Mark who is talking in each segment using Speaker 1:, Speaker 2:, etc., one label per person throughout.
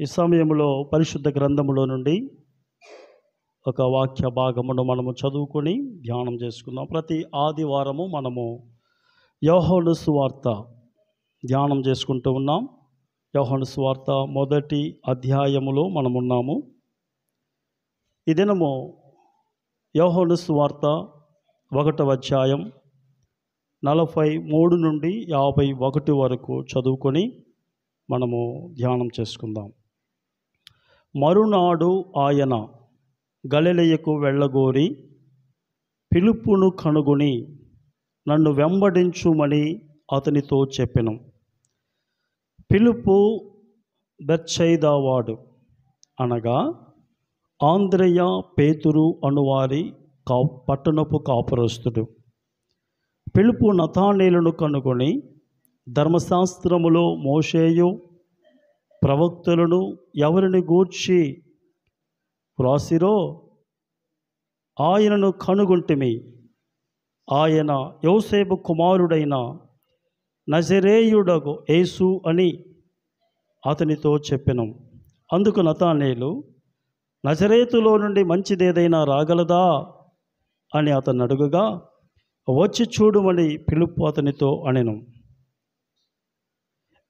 Speaker 1: ఈ సమయంలో పరిశుద్ధ గ్రంథములో నుండి ఒక వాక్య భాగమును మనము చదువుకొని ధ్యానం చేసుకుందాం. ప్రతి ఆదివారము మనము యోహాను సువార్త ధ్యానం చేసుకుంటూ ఉన్నాం. యోహాను సువార్త మొదటి అధ్యాయములో మనమున్నాము. ఈ దినము యోహాను సువార్త 1వ అధ్యాయం 43 నుండి 51 వరకు చదువుకొని మనము ధ్యానం చేసుకుందాం. మరునాడు ఆయన గలిలయకు వెళ్ళగోరి ఫిలిప్పును కనుగొని నన్ను వెంబడించుమని అతనితో చెప్పెను. ఫిలిప్పు బెత్సయిదా వాడు, అనగా ఆంద్రెయ పేతురు అనువారి పట్టణపు కాపురస్తుడు. ఫిలిప్పు నతానేలును కనుగొని ధర్మశాస్త్రములో మోషేయు ప్రవక్తలను ఎవరిని గూర్చి వ్రాసిరో ఆయనను కనుగొంటిమి, ఆయన యోసేపు కుమారుడైన నజరేయుడగు యేసు అని అతనితో చెప్పెను. అందుకు నతానేలు, నజరేతులో నుండి మంచిదేదైనా రాగలదా అని అతను అడుగగా, వచ్చి చూడుమని ఫిలిప్పు అతనితో అనెను.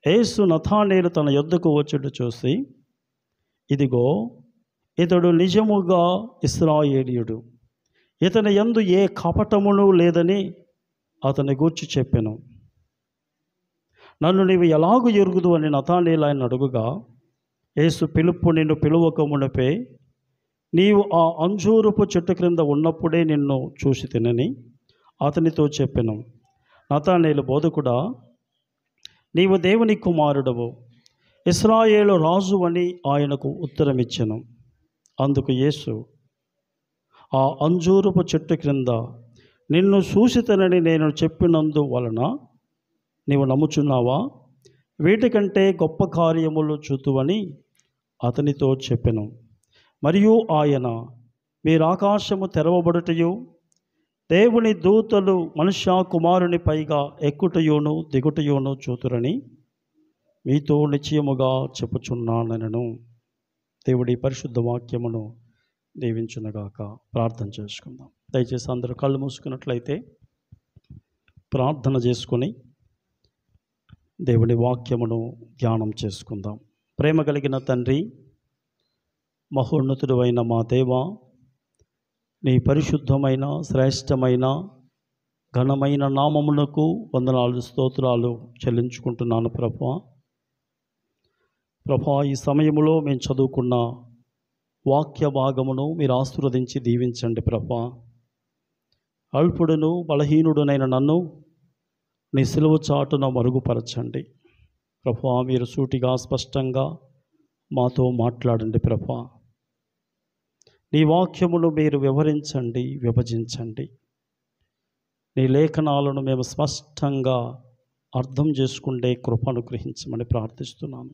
Speaker 1: యేసు నతానేలు తన యొద్దకు వచ్చుట చూసి, ఇదిగో ఇతడు నిజముగా ఇశ్రాయేలీయుడు, ఇతని యందు ఏ కపటమును లేదని అతని గూర్చి చెప్పెను. నన్ను నీవు ఎలాగు ఎరుగుదు అని నతానేలు ఆయన అడుగుగా, యేసు ఫిలిప్పు నిన్ను పిలువక మునిపే నీవు ఆ అంజూరపు చెట్టు క్రింద ఉన్నప్పుడే నిన్ను చూసి తినని అతనితో చెప్పెను. నతానేలు, బోధకుడా, నీవు దేవుని కుమారుడవు, ఇశ్రాయేలు రాజు అని ఆయనకు ఉత్తరమిచ్చెను. అందుకు యేసు, ఆ అంజూరపు చెట్టు క్రింద నిన్ను చూసితనని నేను చెప్పినందు వలన నీవు నమ్ముచున్నావా? వీటికంటే గొప్ప కార్యములు చూతువని అతనితో చెప్పెను. మరియు ఆయన, మీరు ఆకాశము తెరవబడుటయు దేవుని దూతలు మనుష్య కుమారుని పైగా ఎక్కుటయోను దిగుటయోను చూతురని మీతో నిశ్చయముగా చెప్పుచున్నానెను. దేవుడి పరిశుద్ధ వాక్యమును దీవించునుగాక. ప్రార్థన చేసుకుందాం. దయచేసి అందరూ కళ్ళు మూసుకున్నట్లయితే ప్రార్థన చేసుకొని దేవుని వాక్యమును ధ్యానం చేసుకుందాం. ప్రేమ కలిగిన తండ్రి, మహోన్నతుడు అయిన మా దేవా, నీ పరిశుద్ధమైన శ్రేష్టమైన ఘనమైన నామమునకు వందనాలు స్తోత్రాలు చెల్లించుకుంటున్నాను ప్రభువా. ఈ సమయంలో మేము చదువుకున్న వాక్య భాగమును మీరు ఆశీర్వదించి దీవించండి ప్రభువా. అల్పుడును బలహీనుడునైన నన్ను నీ సిలువ చాటున మరుగుపరచండి ప్రభువా. మీరు సూటిగా స్పష్టంగా మాతో మాట్లాడండి ప్రభువా. నీ వాక్యమును మీరు వివరించండి, విభజించండి. నీ లేఖనాలను మేము స్పష్టంగా అర్థం చేసుకుంటే కృపను గ్రహించమని ప్రార్థిస్తున్నాను.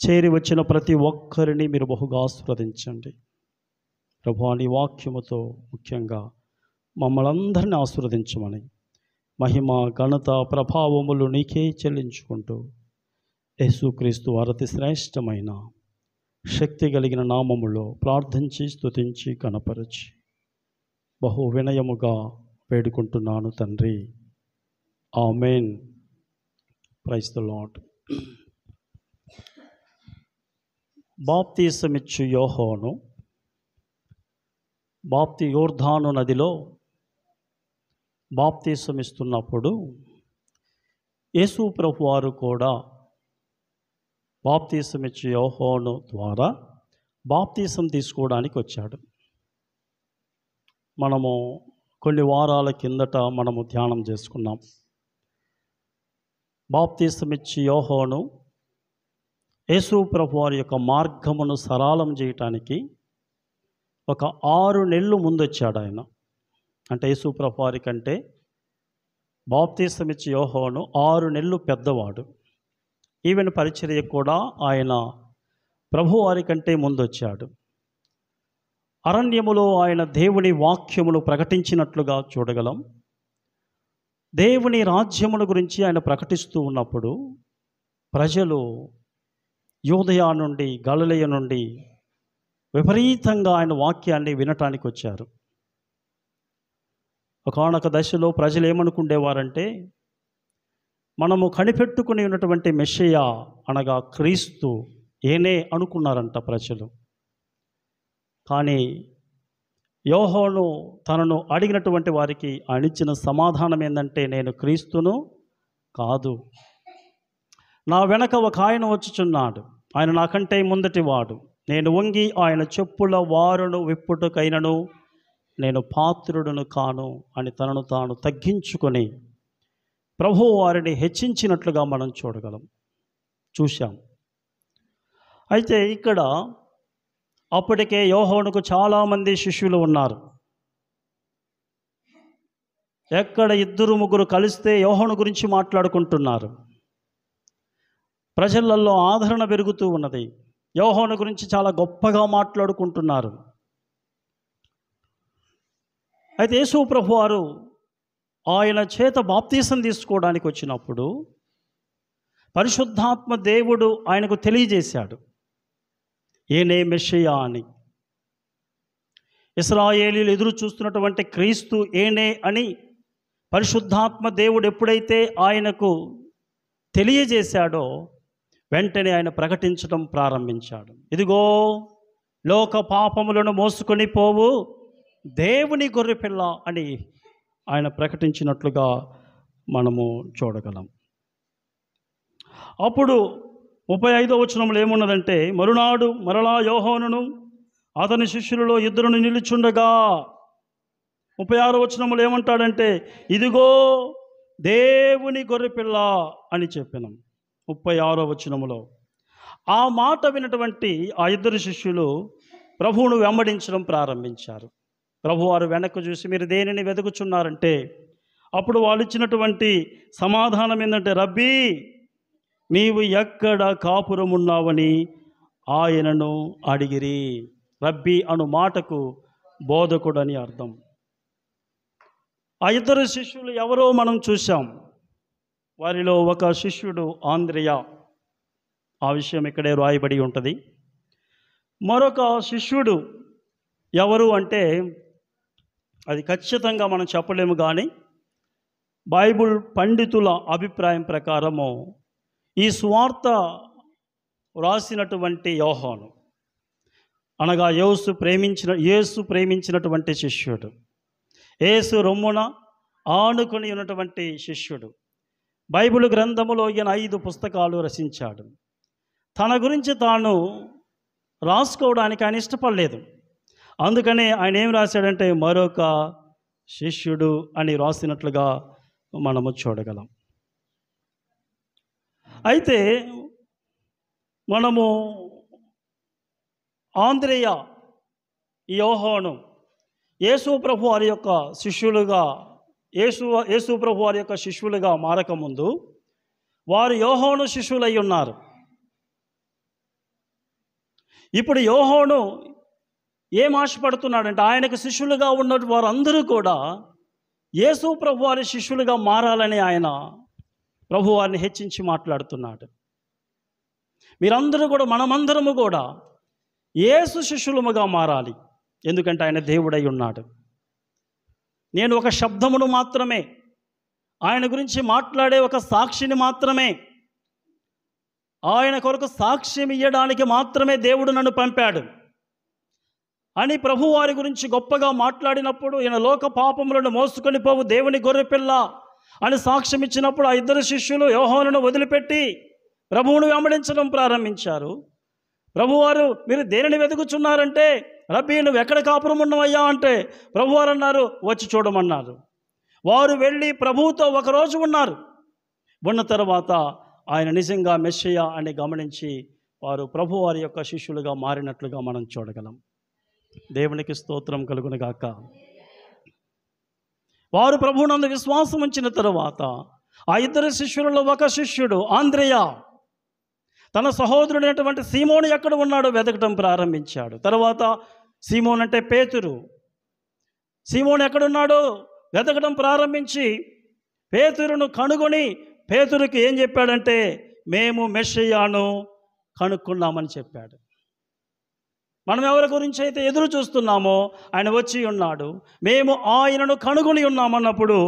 Speaker 1: చేరి వచ్చిన ప్రతి ఒక్కరిని మీరు బహుగా ఆశీర్వదించండి ప్రభువా. నీ వాక్యముతో ముఖ్యంగా మమ్మల్ని అందరినీ ఆశీర్వదించమని మహిమ ఘనత ప్రభావములు నీకే చెల్లించుకుంటూ యేసుక్రీస్తు అతి శ్రేష్టమైన శక్తి కలిగిన నామములో ప్రార్థించి స్తుతించి కనపరచి బహు వినయముగా వేడుకుంటున్నాను తండ్రి. ఆమేన్. Praise the lord. బాప్తీసమిచ్చు యోహాను యోర్దాను నదిలో బాప్తీసమిస్తున్నప్పుడు యేసు ప్రభువారు కూడా బాప్తీసమిచ్చు యోహాను ద్వారా బాప్తీసం తీసుకోవడానికి వచ్చాడు. మనము కొన్ని వారాల కిందట మనము ధ్యానం చేసుకున్నాం. బాప్తీసమిచ్చి యోహాను యేసు ప్రభువారి యొక్క మార్గమును సరళం చేయటానికి ఒక 6 నెలలు ముందొచ్చాడు ఆయన. అంటే యేసు ప్రభువారి కంటే బాప్తీసమిచ్చి యోహాను 6 నెలలు పెద్దవాడు. ఈవెన్ పరిచర్య కూడా ఆయన ప్రభువారి కంటే ముందొచ్చాడు. అరణ్యములో ఆయన దేవుని వాక్యమును ప్రకటించినట్లుగా చూడగలం. దేవుని రాజ్యమును గురించి ఆయన ప్రకటిస్తూ ఉన్నప్పుడు ప్రజలు యూదయ నుండి, గలిలయ నుండి విపరీతంగా ఆయన వాక్యాన్ని వినటానికి వచ్చారు. ఒకానొక దశలో ప్రజలు ఏమనుకుండేవారంటే, మనము కనిపెట్టుకుని ఉన్నటువంటి మెస్సియా అనగా క్రీస్తు ఏనే అనుకున్నారంట ప్రజలు. కానీ యోహాను తనను అడిగినటువంటి వారికి ఆయన ఇచ్చిన సమాధానం ఏంటంటే, నేను క్రీస్తును కాదు, నా వెనక ఒక ఆయన వచ్చుచున్నాడు, ఆయన నాకంటే ముందటి వాడు, నేను వంగి ఆయన చెప్పుల వారును విప్పుటకైనను నేను పాత్రుడును కాను అని తనను తాను తగ్గించుకొని ప్రభువు వారిని హెచ్చించినట్లుగా మనం చూశాం. అయితే ఇక్కడ అప్పటికే యోహానుకు చాలామంది శిష్యులు ఉన్నారు. ఎక్కడ 2-3 కలిస్తే యోహాను గురించి మాట్లాడుకుంటున్నారు. ప్రజలలో ఆదరణ పెరుగుతూ ఉన్నది. యోహాను గురించి చాలా గొప్పగా మాట్లాడుకుంటున్నారు. అయితే యేసు ప్రభు వారు ఆయన చేత బాప్తీసం తీసుకోవడానికి వచ్చినప్పుడు పరిశుద్ధాత్మ దేవుడు ఆయనకు తెలియజేశాడు, ఏనే మెస్సియా అని. ఇశ్రాయేలీయులు ఎదురు చూస్తున్నటువంటి క్రీస్తు ఏనే అని పరిశుద్ధాత్మ దేవుడు ఎప్పుడైతే ఆయనకు తెలియజేశాడో వెంటనే ఆయన ప్రకటించడం ప్రారంభించాడు. ఇదిగో లోక పాపములను మోసుకొని పోవు దేవుని గొర్రెపిల్ల అని ఆయన ప్రకటించినట్లుగా మనము చూడగలం. అప్పుడు 35వ వచనంలో ఏమున్నదంటే, మరునాడు మరలా యోహానును అతని శిష్యులలో 2 నిలుచుండగా, 36వ వచనంలో ఏమంటాడంటే, ఇదిగో దేవుని గొర్రెపిల్ల అని చెప్పినాం. 36వ వచనంలో ఆ మాట వినటువంటి ఆ 2 శిష్యులు ప్రభువును వెంబడించడం ప్రారంభించారు. ప్రభువారు వెనక్కు చూసి, మీరు దేనిని వెతుకుచున్నారంటే, అప్పుడు వాళ్ళు ఇచ్చినటువంటి సమాధానం ఏంటంటే, రబ్బీ నీవు ఎక్కడ కాపురమున్నావని ఆయనను అడిగిరి. రబ్బీ అను మాటకు బోధకుడని అర్థం. ఆ 2 శిష్యులు ఎవరో మనం చూసాం. వారిలో ఒక శిష్యుడు ఆంద్రేయ, ఆ విషయం ఇక్కడే రాయబడి ఉంటుంది. మరొక శిష్యుడు ఎవరు అంటే అది ఖచ్చితంగా మనం చెప్పలేము, కానీ బైబిల్ పండితుల అభిప్రాయం ప్రకారము ఈ సువార్త వ్రాసినటువంటి యోహాను అనగా యేసు ప్రేమించినటువంటి శిష్యుడు, యేసు రొమ్మున ఆనుకొని ఉన్నటువంటి శిష్యుడు. బైబిల్ గ్రంథములో ఈయన 5 పుస్తకాలు రచించాడు. తన గురించి తాను రాసుకోవడానికి ఆయన ఇష్టపడలేదు. అందుకనే ఆయన ఏం రాశాడంటే, మరొక శిష్యుడు అని రాసినట్లుగా మనము చూడగలం. అయితే మనము ఆంద్రేయ, యోహాను యేసు ప్రభు వారి యొక్క శిష్యులుగా యేసు ప్రభు వారి యొక్క శిష్యులుగా మారకముందు వారు యోహాను శిష్యులై ఉన్నారు. ఇప్పుడు యోహాను ఏం ఆశపడుతున్నాడంటే, ఆయనకు శిష్యులుగా ఉన్న వారందరూ కూడా యేసు ప్రభు వారి శిష్యులుగా మారాలని ఆయన ప్రభు వారిని హెచ్చించి మాట్లాడుతున్నాడు. మీరందరూ కూడా, మనమందరము కూడా యేసు శిష్యులముగా మారాలి. ఎందుకంటే ఆయన దేవుడై ఉన్నాడు. నేను ఒక శబ్దమును మాత్రమే, ఆయన గురించి మాట్లాడే ఒక సాక్షిని మాత్రమే, ఆయన కొరకు సాక్ష్యం ఇవ్వడానికి మాత్రమే దేవుడు నన్ను పంపాడు అని ప్రభువారి గురించి గొప్పగా మాట్లాడినప్పుడు, ఈయన లోక పాపములను మోసుకొని పోవు దేవుని గొర్రెపిల్ల అని సాక్ష్యం ఇచ్చినప్పుడు ఆ 2 శిష్యులు యోహానును వదిలిపెట్టి ప్రభువును వెంబడించడం ప్రారంభించారు. ప్రభువారు, మీరు దేనిని వెతుకుచున్నారంటే, రబ్బీ నువ్వు ఎక్కడ కాపురం ఉన్నవయ్యా అంటే, ప్రభువారు అన్నారు, వచ్చి చూడమన్నారు. వారు వెళ్ళి ప్రభువుతో ఒకరోజు ఉన్నారు. ఉన్న తర్వాత ఆయన నిజంగా మెస్సియా అని గమనించి వారు ప్రభువారి యొక్క శిష్యులుగా మారినట్లుగా మనం చూడగలం. దేవునికి స్తోత్రం కలుగునుగాక. వారు ప్రభువునందు విశ్వాసం ఉంచిన తరువాత ఆ 2 శిష్యులలో ఒక శిష్యుడు ఆంద్రేయ తన సహోదరుడైనటువంటి సీమోను ఎక్కడ ఉన్నాడో వెతకడం ప్రారంభించాడు. తర్వాత సీమోన్ అంటే పేతురు, సీమోను ఎక్కడున్నాడో వెతకడం ప్రారంభించి పేతురును కనుగొని పేతురుకి ఏం చెప్పాడంటే, మేము మెస్సియాను కనుక్కున్నామని చెప్పాడు. మనం ఎవరి గురించి అయితే ఎదురు చూస్తున్నామో ఆయన వచ్చి ఉన్నాడు, మేము ఆయనను కనుగొని ఉన్నామన్నప్పుడు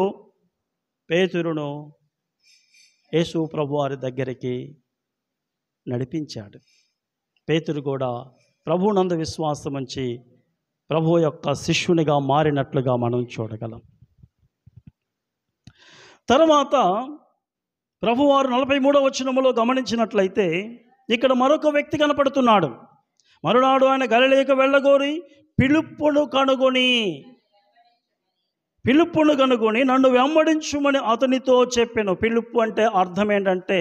Speaker 1: పేతురును యేసు ప్రభు వారి దగ్గరికి నడిపించాడు. పేతురు కూడా ప్రభువునందు విశ్వాసం ఉంచి ప్రభు యొక్క శిష్యునిగా మారినట్లుగా మనం చూడగలం. తర్వాత ప్రభువారు 43వ వచనములో గమనించినట్లయితే ఇక్కడ మరొక వ్యక్తి కనపడుతున్నాడు. మరునాడు ఆయన గలిలయకు వెళ్ళగోరి ఫిలిప్పును కనుగొని నన్ను వెంబడించుమని అతనితో చెప్పాను. ఫిలిప్పు అంటే అర్థం ఏంటంటే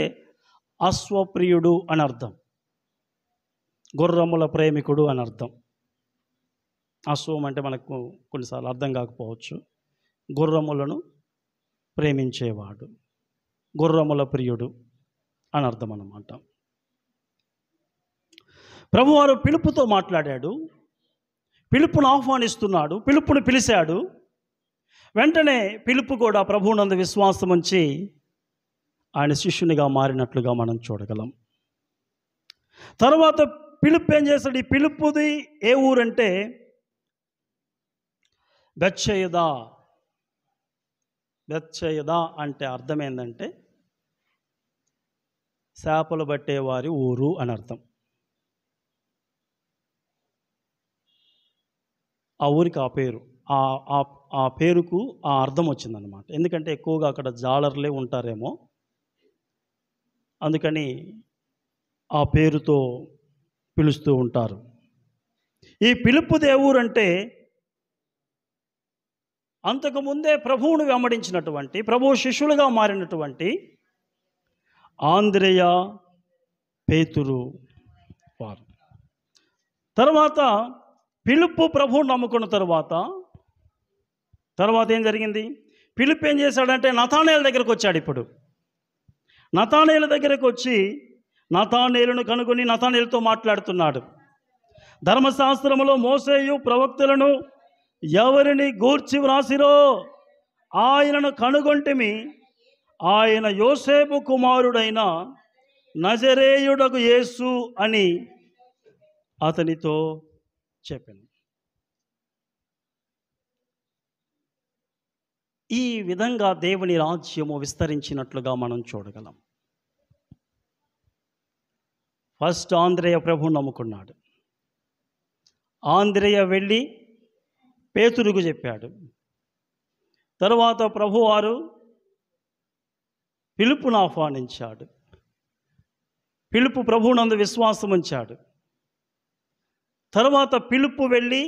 Speaker 1: అశ్వప్రియుడు అని అర్థం, గుర్రముల ప్రేమికుడు అని అర్థం. అశ్వం అంటే మనకు కొన్నిసార్లు అర్థం కాకపోవచ్చు. గుర్రములను ప్రేమించేవాడు, గుర్రముల ప్రియుడు అని అర్థం అన్నమాట. ప్రభువారు ఫిలిప్పుతో మాట్లాడాడు, ఫిలిప్పును ఆహ్వానిస్తున్నాడు, ఫిలిప్పును పిలిచాడు. వెంటనే ఫిలిప్పు కూడా ప్రభువునందు విశ్వాసం ఉంచి ఆయన శిష్యునిగా మారినట్లుగా మనం చూడగలం. తర్వాత ఫిలిప్పు ఏం చేశాడు? ఈ ఫిలిప్పుది ఏ ఊరంటే బెత్సయిదా. బెత్సయిదా అంటే అర్థం ఏంటంటే చేపలు పట్టేవారి ఊరు అని అర్థం. ఆ ఊరికి ఆ పేరు, ఆ పేరుకు ఆ అర్థం వచ్చిందన్నమాట. ఎందుకంటే ఎక్కువగా అక్కడ జాలర్లే ఉంటారేమో, అందుకని ఆ పేరుతో పిలుస్తూ ఉంటారు. ఈ ఫిలిప్పు దేవురంటే అంతకుముందే ప్రభువును వెంబడించినటువంటి, ప్రభువు శిష్యులుగా మారినటువంటి ఆంద్రేయ, పేతురు వారు. తర్వాత ఫిలిప్పు ప్రభువును నమ్ముకున్న తర్వాత ఏం జరిగింది? ఫిలిప్పు ఏం చేశాడంటే నతానేలు దగ్గరకు వచ్చాడు. ఇప్పుడు నతానేలు దగ్గరకు వచ్చి నతానేలును కనుగొని నతానేలుతో మాట్లాడుతున్నాడు. ధర్మశాస్త్రములో మోసేయు ప్రవక్తలను ఎవరిని గూర్చి వ్రాసిరో ఆయనను కనుగొంటిమి, ఆయన యోసేపు కుమారుడైన నజరేయుడగు యేసు అని అతనితో చెప్పాను. ఈ విధంగా దేవుని రాజ్యము విస్తరించినట్లుగా మనం చూడగలం. ఫస్ట్ ఆంద్రేయ ప్రభు నమ్ముకున్నాడు. ఆంద్రేయ వెళ్ళి పేతురుకు చెప్పాడు. తరువాత ప్రభువారు ఫిలిప్పును ఆహ్వానించాడు. ఫిలిప్పు ప్రభువునందు విశ్వాసం ఉంచాడు. తర్వాత ఫిలిప్పు వెళ్ళి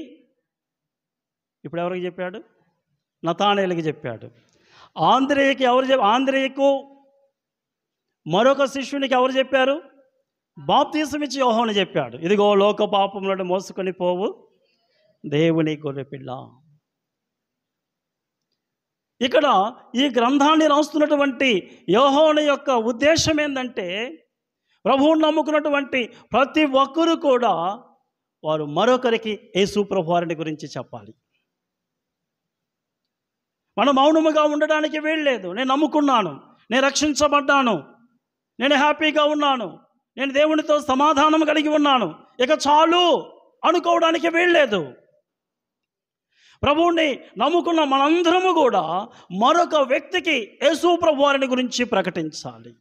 Speaker 1: ఇప్పుడు ఎవరికి చెప్పాడు? నతానేలుకి చెప్పాడు. ఆంద్రేయకు మరొక శిష్యునికి ఎవరు చెప్పారు? బాప్తీసం ఇచ్చి యోహాను చెప్పాడు. ఇదిగో లోక పాపములను మోసుకొని పోవు దేవుని గొర్రెపిల్ల. ఇక్కడ ఈ గ్రంథాన్ని రాస్తున్నటువంటి యోహాను యొక్క ఉద్దేశం ఏంటంటే ప్రభువును నమ్ముకున్నటువంటి ప్రతి ఒక్కరూ కూడా వారు మరొకరికి యేసు ప్రభు వారిని గురించి చెప్పాలి. మనం మౌనముగా ఉండడానికి వీల్లేదు. నేను నమ్ముకున్నాను, నేను రక్షించబడ్డాను, నేను హ్యాపీగా ఉన్నాను, నేను దేవునితో సమాధానం కలిగి ఉన్నాను, ఇక చాలు అనుకోవడానికి వీల్లేదు. ప్రభువుని నమ్ముకున్న మనందరము కూడా మరొక వ్యక్తికి యేసు ప్రభు వారిని గురించి ప్రకటించాలి.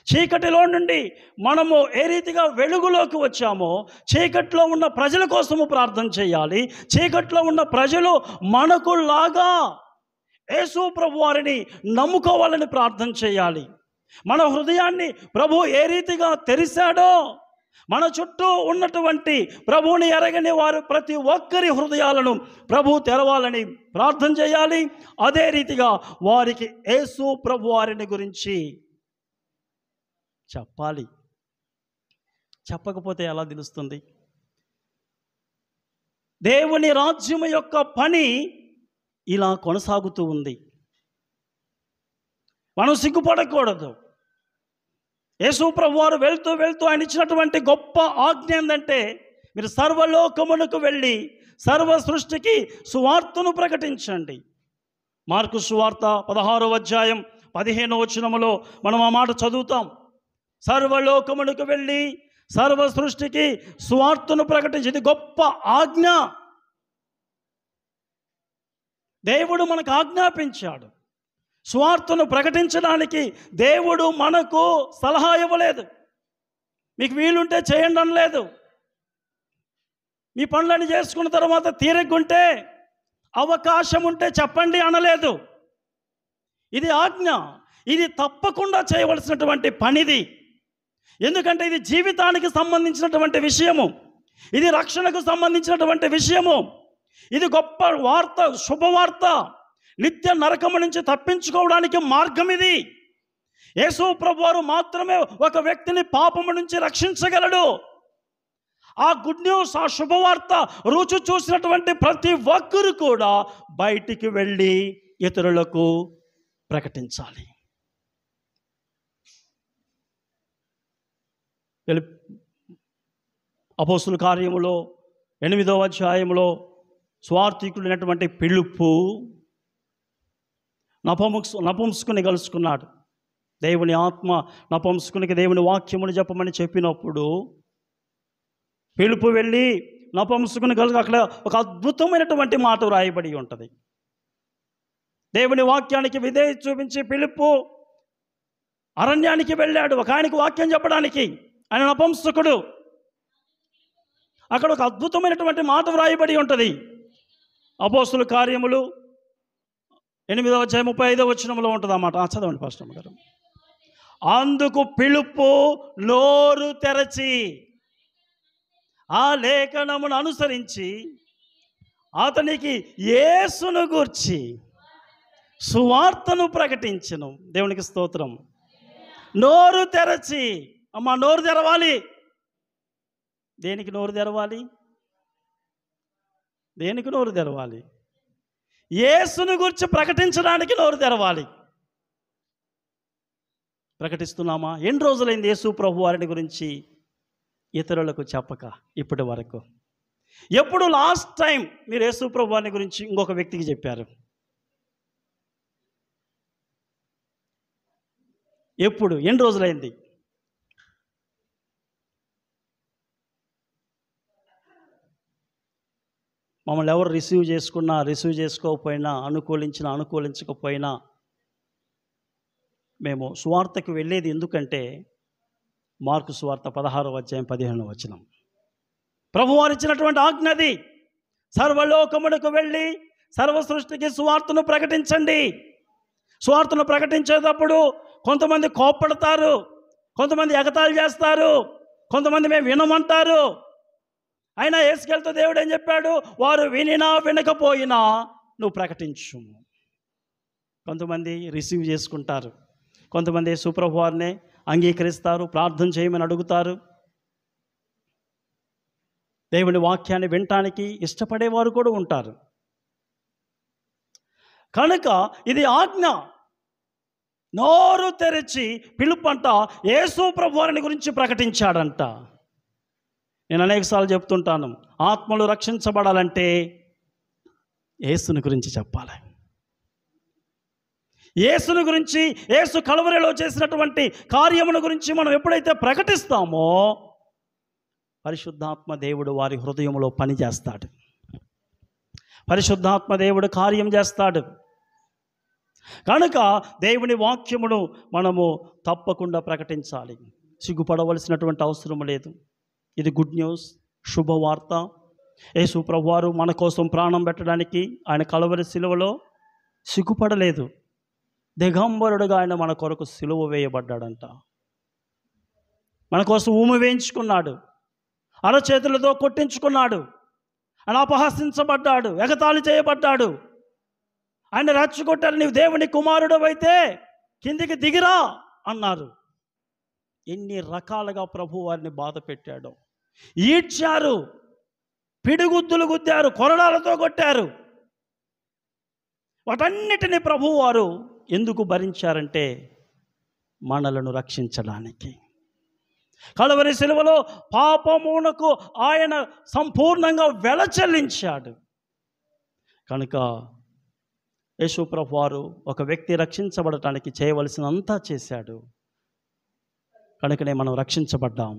Speaker 1: చీకటిలో నుండి మనము ఏ రీతిగా వెలుగులోకి వచ్చామో చీకట్లో ఉన్న ప్రజల కోసము ప్రార్థన చేయాలి. చీకట్లో ఉన్న ప్రజలు మనకు లాగా యేసు ప్రభు వారిని నమ్ముకోవాలని ప్రార్థన చేయాలి. మన హృదయాన్ని ప్రభు ఏ రీతిగా తెరిచాడో మన చుట్టూ ఉన్నటువంటి ప్రభువుని ఎరగని వారు ప్రతి ఒక్కరి హృదయాలను ప్రభు తెరవాలని ప్రార్థన చేయాలి. అదే రీతిగా వారికి యేసు ప్రభు వారిని గురించి చెప్పాలి. చెప్పకపోతే ఎలా తెలుస్తుంది? దేవుని రాజ్యం యొక్క పని ఇలా కొనసాగుతూ ఉంది. మనం సిగ్గుపడకూడదు. యేసు ప్రభు వారు వెళ్తూ ఆయన ఇచ్చినటువంటి గొప్ప ఆజ్ఞ ఏంటంటే మీరు సర్వలోకమునకు వెళ్ళి సర్వ సృష్టికి సువార్తను ప్రకటించండి. మార్కు సువార్త 16వ అధ్యాయం 15వ వచనములో మనం ఆ మాట చదువుతాం. సర్వలోకమునకు వెళ్ళి సర్వ సృష్టికి సువార్తను ప్రకటించేది గొప్ప ఆజ్ఞ. దేవుడు మనకు ఆజ్ఞాపించాడు. సువార్తను ప్రకటించడానికి దేవుడు మనకు సలహా ఇవ్వలేదు. మీకు వీలుంటే చేయండి అనలేదు. మీ పనులను చేసుకున్న తర్వాత తీరగ్గుంటే అవకాశం ఉంటే చెప్పండి అనలేదు. ఇది ఆజ్ఞ. ఇది తప్పకుండా చేయవలసినటువంటి పనిది. ఎందుకంటే ఇది జీవితానికి సంబంధించినటువంటి విషయము. ఇది రక్షణకు సంబంధించినటువంటి విషయము. ఇది గొప్ప వార్త, శుభవార్త. నిత్య నరకము నుంచి తప్పించుకోవడానికి మార్గం ఇది. యేసు ప్రభువారు మాత్రమే ఒక వ్యక్తిని పాపము నుంచి రక్షించగలడు. ఆ గుడ్ న్యూస్, ఆ శుభవార్త రుచి చూసినటువంటి ప్రతి ఒక్కరు కూడా బయటికి వెళ్ళి ఇతరులకు ప్రకటించాలి. అపోస్తుల కార్యములో 8వ అధ్యాయంలో స్వార్థికుడైనటువంటి ఫిలిప్పు నపుంసకుని కలుసుకున్నాడు. దేవుని ఆత్మ నపుంసకునికి దేవుని వాక్యమును చెప్పమని చెప్పినప్పుడు ఫిలిప్పు వెళ్ళి నపుంసకుని కలిసి అక్కడ ఒక అద్భుతమైనటువంటి మాట వ్రాయబడి ఉంటుంది. దేవుని వాక్యానికి విధేయత చూపించి ఫిలిప్పు అరణ్యానికి వెళ్ళాడు ఒక ఆయనకి వాక్యం చెప్పడానికి. ఆయన నపుంసకుడు. అక్కడ ఒక అద్భుతమైనటువంటి మాట వ్రాయబడి ఉంటుంది. అపోస్తుల కార్యములు 8వ అధ్యాయం 35వ వచనంలో ఉంటుంది అన్నమాట. చదవండి పాస్టర్ గారు. అందుకు ఫిలిప్పు నోరు తెరచి ఆ లేఖనమును అనుసరించి అతనికి యేసును గూర్చి సువార్తను ప్రకటించెను. దేవునికి స్తోత్రం. నోరు తెరచి. అమ్మ, నోరు తెరవాలి. దేనికి నోరు తెరవాలి? దేనికి నోరు తెరవాలి? యేసును గురించి ప్రకటించడానికి నోరు తెరవాలి. ప్రకటిస్తున్నామా? ఎన్ని రోజులైంది యేసు ప్రభు వారిని గురించి ఇతరులకు చెప్పక ఇప్పటి వరకు? ఎప్పుడు లాస్ట్ టైం మీరు యేసు ప్రభు వారిని గురించి ఇంకొక వ్యక్తికి చెప్పారు? ఎప్పుడు? ఎన్ని రోజులైంది? మమ్మల్ని ఎవరు రిసీవ్ చేసుకున్నా, రిసీవ్ చేసుకోకపోయినా, అనుకూలించకపోయినా మేము సువార్తకు వెళ్ళేది ఎందుకంటే మార్కు సువార్త 16వ అధ్యాయం 15వ వచనం ప్రభువారు ఇచ్చినటువంటి ఆజ్ఞది. సర్వలోకమునకు వెళ్ళి సర్వ సృష్టికి సువార్తను ప్రకటించండి. సువార్తను ప్రకటించేటప్పుడు కొంతమంది కోప్పడతారు, కొంతమంది ఎగతాళి చేస్తారు, కొంతమంది మేము వినమంటారు. అయినా యేసుకెళ్తే దేవుడు ఏం చెప్పాడు? వారు వినినా వినకపోయినా నువ్వు ప్రకటించు. కొంతమంది రిసీవ్ చేసుకుంటారు, కొంతమంది యేసు ప్రభు వారిని అంగీకరిస్తారు, ప్రార్థన చేయమని అడుగుతారు. దేవుని వాక్యాన్ని వినటానికి ఇష్టపడేవారు కూడా ఉంటారు. కనుక ఇది ఆజ్ఞ. నోరు తెరిచి ఫిలిప్పు అంట యేసు ప్రభు వారిని గురించి ప్రకటించాడంట. నేను అనేకసార్లు చెప్తుంటాను, ఆత్మలు రక్షించబడాలంటే యేసుని గురించి చెప్పాలి. యేసుని గురించి, యేసు కల్వరిలో చేసినటువంటి కార్యముల గురించి మనం ఎప్పుడైతే ప్రకటిస్తామో పరిశుద్ధాత్మ దేవుడు వారి హృదయంలో పని చేస్తాడు. పరిశుద్ధాత్మ దేవుడు కార్యం చేస్తాడు. కనుక దేవుని వాక్యమును మనము తప్పకుండా ప్రకటించాలి. సిగ్గుపడవలసినటువంటి అవసరం లేదు. ఇది గుడ్ న్యూస్, శుభవార్త. యేసు ప్రభువారు మన కోసం ప్రాణం పెట్టడానికి ఆయన కల్వరి సిలువలో సిగ్గుపడలేదు. దిగంబరుడుగా ఆయన మన కొరకు సిలువ వేయబడ్డాడంట. మన కోసం ఊమి వేయించుకున్నాడు, అరచేతులతో కొట్టించుకున్నాడు, ఆయన అపహసించబడ్డాడు, ఎగతాళి చేయబడ్డాడు. ఆయన రెచ్చగొట్టారు, నీవు దేవుని కుమారుడు అయితే కిందికి దిగిరా అన్నారు. ఎన్ని రకాలుగా ప్రభు వారిని బాధ పెట్టాడో. ఈడ్చారు, పిడిగుద్దులు గుద్దారు, కొరడాలతో కొట్టారు. వాటన్నిటిని ప్రభువు వారు ఎందుకు భరించారంటే మనలను రక్షించడానికి. కల్వరి సిలువలో పాపమునకు ఆయన సంపూర్ణంగా వెల చెల్లించాడు. కనుక యేసు ప్రభు వారు ఒక వ్యక్తి రక్షించబడటానికి చేయవలసినంతా చేశాడు. కనుకనే మనం రక్షించబడ్డాం.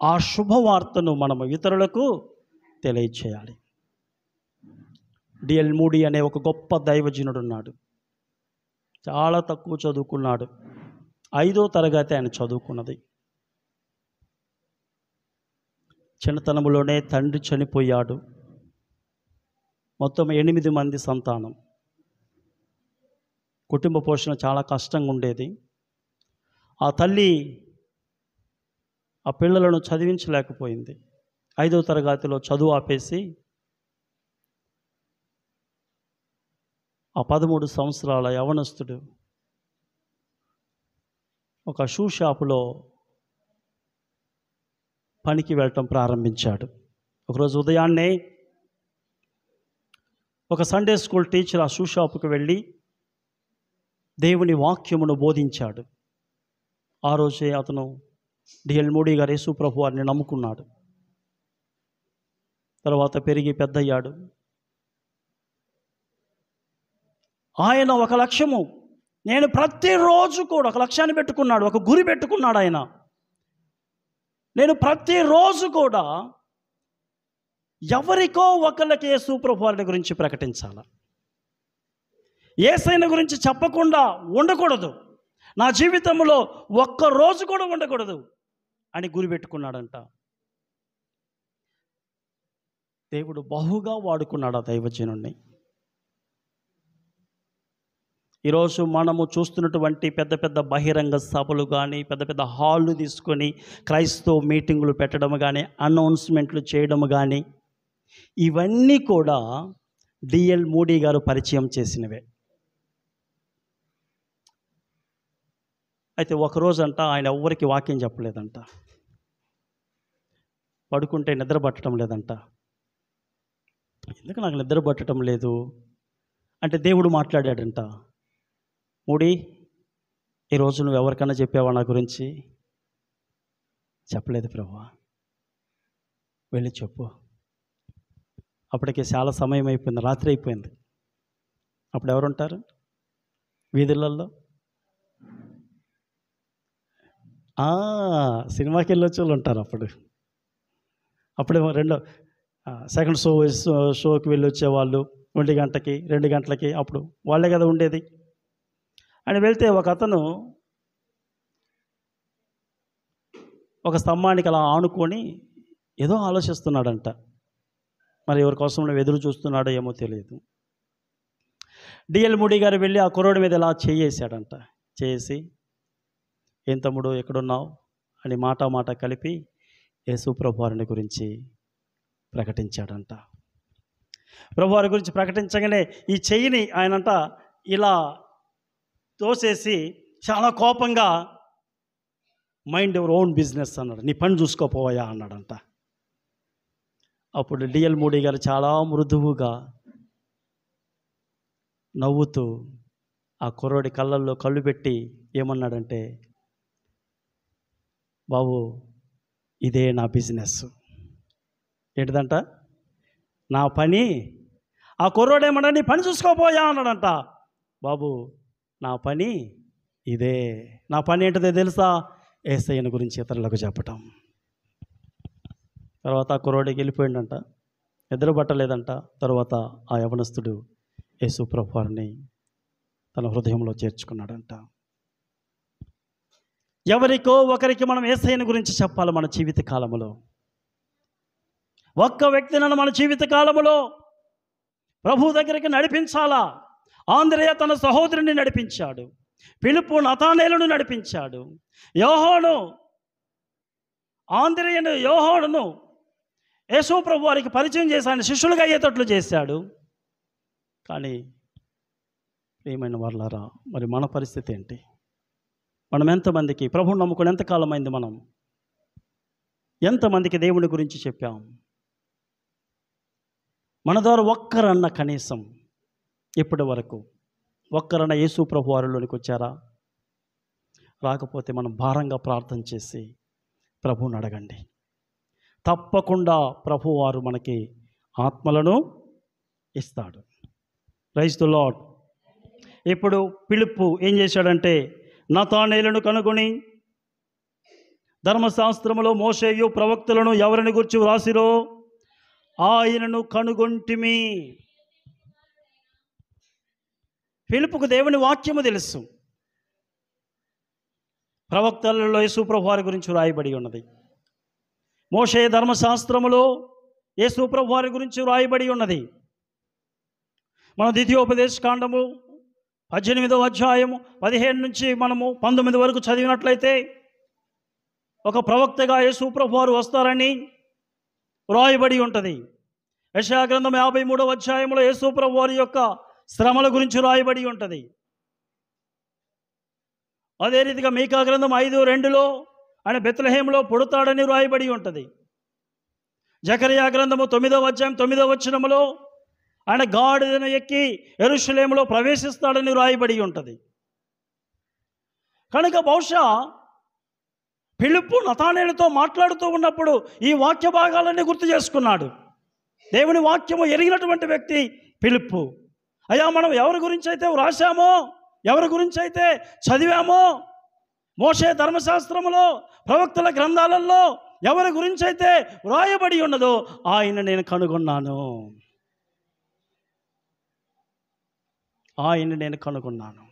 Speaker 1: ఆ శుభవార్తను మనము ఇతరులకు తెలియచేయాలి. డిఎల్ మూడీ అనే ఒక గొప్ప దైవజనుడు ఉన్నాడు. చాలా తక్కువ చదువుకున్నాడు. 5వ తరగతి ఆయన చదువుకున్నది. చిన్నతనంలోనే తండ్రి చనిపోయాడు. మొత్తం 8 మంది సంతానం. కుటుంబ పోషణ చాలా కష్టంగా ఉండేది. ఆ తల్లి ఆ పిల్లలను చదివించలేకపోయింది. 5వ తరగతిలో చదువు ఆపేసి ఆ 13 సంవత్సరాల యవనస్తుడు ఒక షూ షాపులో పనికి వెళ్ళటం ప్రారంభించాడు. ఒకరోజు ఉదయాన్నే ఒక సండే స్కూల్ టీచర్ ఆ షూ షాపుకి వెళ్ళి దేవుని వాక్యమును బోధించాడు. ఆ రోజే అతను డిఎల్ మూడీ గారు యేసు ప్రభు వారిని నమ్ముకున్నాడు. తర్వాత పెరిగి పెద్దయ్యాడు. ఆయన ఒక లక్ష్యము, నేను ప్రతిరోజు కూడా ఒక లక్ష్యాన్ని పెట్టుకున్నాడు, ఒక గురి పెట్టుకున్నాడు ఆయన. నేను ప్రతిరోజు కూడా ఎవరికో ఒకళ్ళకి యేసు ప్రభు వారి గురించి ప్రకటించాలి. యేసయ్యను గురించి చెప్పకుండా ఉండకూడదు, నా జీవితంలో ఒక్కరోజు కూడా ఉండకూడదు అని గురి పెట్టుకున్నాడంట. దేవుడు బహుగా వాడుకున్నాడు ఆ దైవజనుణ్ణి. ఈరోజు మనము చూస్తున్నటువంటి పెద్ద పెద్ద బహిరంగ సభలు కానీ, పెద్ద పెద్ద హాళ్ళు తీసుకొని క్రైస్తవ మీటింగులు పెట్టడం కానీ, అనౌన్స్మెంట్లు చేయడం కానీ, ఇవన్నీ కూడా డిఎల్ మూడీ గారు పరిచయం చేసినవే. అయితే ఒకరోజంట ఆయన ఎవ్వరికి వాక్యం చెప్పలేదంట. పడుకుంటే నిద్ర పట్టడం లేదంట. ఎందుకు నాకు నిద్ర పట్టడం లేదు అంటే దేవుడు మాట్లాడాడంట. మూడీ, ఈరోజు నువ్వు ఎవరికన్నా చెప్పావా నా గురించి? చెప్పలేదు ప్రభువా. వెళ్ళి చెప్పు. అప్పటికే చాలా సమయం అయిపోయింది, రాత్రి అయిపోయింది. అప్పుడు ఎవరుంటారు వీధులలో? సినిమాకి వెళ్ళొచ్చే వాళ్ళు ఉంటారు. అప్పుడే సెకండ్ షోకి వెళ్ళి వచ్చేవాళ్ళు 1 గంటకి 2 గంటలకి, అప్పుడు వాళ్ళే కదా ఉండేది. అని వెళ్తే ఒక అతను ఒక స్తంభానికి అలా ఆనుకొని ఏదో ఆలోచిస్తున్నాడంట. మరి ఎవరి కోసం ఎదురు చూస్తున్నాడో ఏమో తెలియదు. డిఎల్ మూడీ గారు వెళ్ళి ఆ కుర్రోడి మీద ఇలా చేయేసాడంట. చేసి, ఏం తమ్ముడు ఎక్కడున్నావు అని మాట కలిపి యేసు ప్రభువారిని గురించి ప్రకటించాడంట. ప్రభువారి గురించి ప్రకటించగానే ఈ చెయ్యిని ఆయనంట ఇలా తోసేసి చాలా కోపంగా, మైండ్ యువర్ ఓన్ బిజినెస్ అన్నాడు. నీ పని చూసుకోపోయా అన్నాడంట. అప్పుడు డిఎల్ మూడీ గారు చాలా మృదువుగా నవ్వుతూ ఆ కుర్రోడి కళ్ళల్లో కళ్ళు పెట్టి ఏమన్నాడంటే, బాబు ఇదే నా బిజినెస్. ఏంటిదంట? నా పని. ఆ కుర్రోడేమన్నా నీ పని చూసుకోపోయా అన్నాడంట. బాబు నా పని ఇదే. నా పని ఏంటిదో తెలుసా? యేసయ్యను గురించి ఇతరులకు చెప్పటం. తర్వాత ఆ కుర్రోడికి వెళ్ళిపోయిందంట, నిద్ర పట్టలేదంట. తర్వాత ఆ యవనస్తుడు యేసు ప్రభువారిని తన హృదయంలో చేర్చుకున్నాడంట. ఎవరికో ఒకరికి మనం యేసయ్యను గురించి చెప్పాలి. మన జీవిత కాలంలో ఒక్క వ్యక్తిని మన జీవిత కాలంలో ప్రభు దగ్గరికి నడిపించాలా. ఆంద్రేయ తన సహోదరుని నడిపించాడు. ఫిలిప్పు నతానేలును నడిపించాడు. యోహాను ఆంద్రేయను యోహానును యేసు ప్రభు వారికి పరిచయం చేసి ఆయన శిష్యులుగా అయ్యేటట్లు చేశాడు. కానీ ప్రియమైన వారలారా, మరి మన పరిస్థితి ఏంటి? మనం ఎంతమందికి ప్రభువు నమ్ముకుని ఎంతకాలం అయింది? మనం ఎంతమందికి దేవుని గురించి చెప్పాం? మన ద్వారా ఒక్కరన్న కనీసం ఇప్పటి వరకు ఒక్కరన్న యేసు ప్రభు వారిలోనికి వచ్చారా? రాకపోతే మనం భారంగా ప్రార్థన చేసి ప్రభువుని అడగండి. తప్పకుండా ప్రభు వారు మనకి ఆత్మలను ఇస్తాడు. Praise the Lord. ఇప్పుడు ఫిలిప్పు ఏం చేశాడంటే నతానేలును కనుగొని ధర్మశాస్త్రములో మోషేయు ప్రవక్తలను ఎవరిని గురించి వ్రాసిరో ఆయనను కనుగొంటిమి. ఫిలిప్పుకు దేవుని వాక్యము తెలుసు. ప్రవక్తలలో యేసు ప్రభువు వారి గురించి వ్రాయబడి ఉన్నది. మోషే ధర్మశాస్త్రములో యేసు ప్రభువు వారి గురించి వ్రాయబడి ఉన్నది. మన ద్వితీయోపదేశ కాండము 18వ అధ్యాయము 15 నుంచి మనము 19 వరకు చదివినట్లయితే ఒక ప్రవక్తగా యేసు ప్రభువు వారు వస్తారని వ్రాయబడి ఉంటుంది. యెషయా గ్రంథం 53వ అధ్యాయంలో యేసు ప్రభువు వారి యొక్క శ్రమల గురించి వ్రాయబడి ఉంటుంది. అదే రీతిగా మీకా గ్రంథం 5:2లో ఆయన బెత్లెహేములో పుడతాడని వ్రాయబడి ఉంటుంది. జకరియా గ్రంథము 9వ అధ్యాయం 9వ వచనములో ఆయన గాడిదను ఎక్కి యెరూషలేములో ప్రవేశిస్తాడని వ్రాయబడి ఉంటుంది. కనుక బహుశా ఫిలిప్పు నతానేలుతో మాట్లాడుతూ ఉన్నప్పుడు ఈ వాక్య భాగాలన్నీ గుర్తు చేసుకున్నాడు. దేవుని వాక్యము ఎరిగినటువంటి వ్యక్తి ఫిలిప్పు. అయ్యా, మనం ఎవరి గురించి అయితే వ్రాసామో, ఎవరి గురించి అయితే చదివామో, మోషే ధర్మశాస్త్రములో ప్రవక్తల గ్రంథాలలో ఎవరి గురించి అయితే వ్రాయబడి ఉన్నదో ఆయన నేను కనుగొన్నాను. ఆయన్ని నేను కనుగొన్నాను.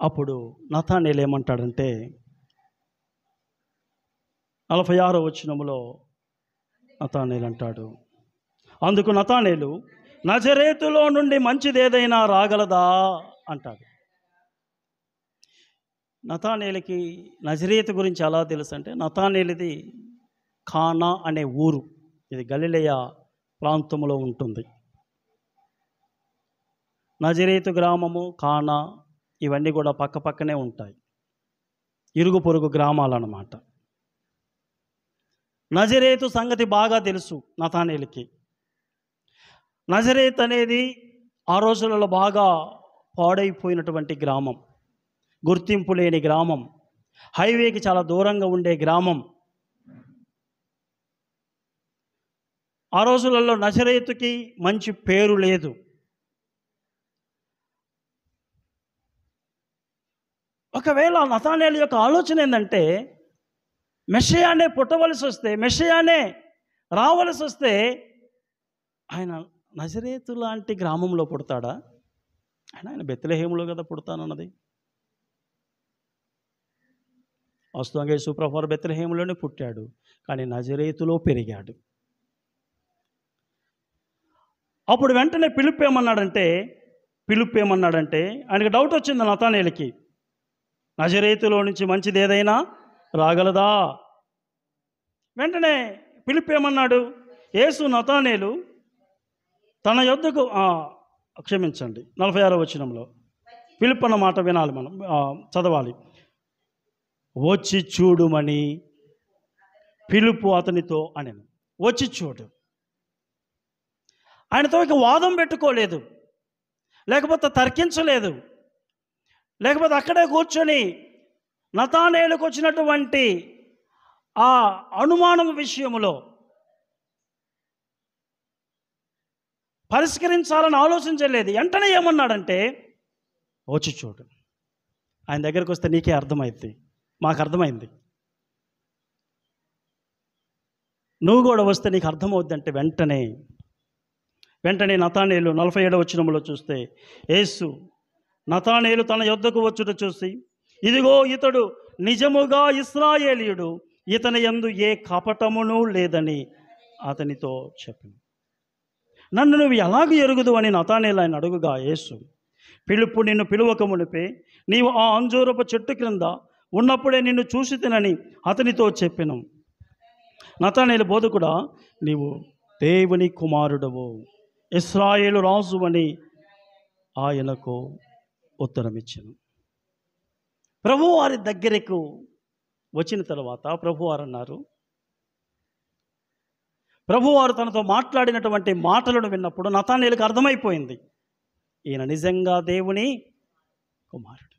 Speaker 1: అప్పుడు నతానేలు ఏమంటాడంటే 46వ వచనములో నతానేలు అంటాడు, అందుకు నతానేలు నజరేతులో నుండి మంచిదేదైనా రాగలదా అంటాడు. నతానేలుకి నజరేతు గురించి ఎలా తెలుసు అంటే, నతానేలుది కానా అనే ఊరు. ఇది గలిలయ ప్రాంతంలో ఉంటుంది. నజరేతు గ్రామము, కానా ఇవన్నీ కూడా పక్కపక్కనే ఉంటాయి. ఇరుగు పొరుగు గ్రామాలు అన్నమాట. నజరేతు సంగతి బాగా తెలుసు నతానేలుకి. నజరేత్ అనేది ఆ రోజులలో బాగా పాడైపోయినటువంటి గ్రామం, గుర్తింపు లేని గ్రామం, హైవేకి చాలా దూరంగా ఉండే గ్రామం. ఆ రోజులలో నజరేతుకి మంచి పేరు లేదు. ఒకవేళ నతానేలు యొక్క ఆలోచన ఏంటంటే, మెస్సియానే పుట్టవలసి వస్తే, మెస్సియానే రావలసి వస్తే ఆయన నజరేతు లాంటి గ్రామంలో పుడతాడా? ఆయన బెత్లెహేములో కదా పుడతానన్నది. వాస్తవంగా యేసు ప్రభువు బెత్లెహేములోనే పుట్టాడు, కానీ నజరేతులో పెరిగాడు. అప్పుడు వెంటనే ఫిలిప్పు ఏమన్నాడంటే ఆయనకు డౌట్ వచ్చింది నతానేలుకి, నజరేతులో నుంచి మంచిది ఏదైనా రాగలదా? వెంటనే ఫిలిప్పు ఏమన్నాడు, యేసు నతానేలు తన యొద్దకు, క్షమించండి 46వ వచనంలో ఫిలిప్పు అన్న మాట వినాలి, మనం చదవాలి. వచ్చి చూడుమని ఫిలిప్పు అతనితో అనెను. వచ్చి చూడు. ఆయనతో ఇక వాదం పెట్టుకోలేదు, లేకపోతే తర్కించలేదు, లేకపోతే అక్కడే కూర్చొని నతానేలుకు వచ్చినటువంటి ఆ అనుమానం విషయంలో పరిష్కరించాలని ఆలోచించలేదు. వెంటనే ఏమన్నాడంటే, వచ్చి చూడు. ఆయన దగ్గరికి వస్తే నీకే అర్థమైంది, మాకు అర్థమైంది, నువ్వు కూడా వస్తే నీకు అర్థమవుద్ది అంటే వెంటనే నతానేలు 47వ వచనంలో చూస్తే, యేసు నతానేలు తన యొద్దకు వచ్చుట చూసి, ఇదిగో ఇతడు నిజముగా ఇశ్రాయేలీయుడు, ఇతని యందు ఏ కపటమును లేదని అతనితో చెప్పాను. నన్ను నువ్వు ఎలాగ ఎరుగుదు అని నతానేలు ఆయన అడుగుగా, యేసు ఫిలిప్పు నిన్ను పిలువక మునిపే నీవు ఆ అంజూరపు చెట్టు క్రింద ఉన్నప్పుడే నిన్ను చూసి తినని అతనితో చెప్పెను. నతానేలు బోధకుడా, నీవు దేవుని కుమారుడవు, ఇశ్రాయేలు రాజు అని ఆయనకు ఉత్తరమిచ్చాను. ప్రభువు వారి దగ్గరకు వచ్చిన తర్వాత ప్రభువారు అన్నారు, ప్రభువారు తనతో మాట్లాడినటువంటి మాటలను విన్నప్పుడు నతానేలుకు అర్థమైపోయింది, ఈయన నిజంగా దేవుని కుమారుడు.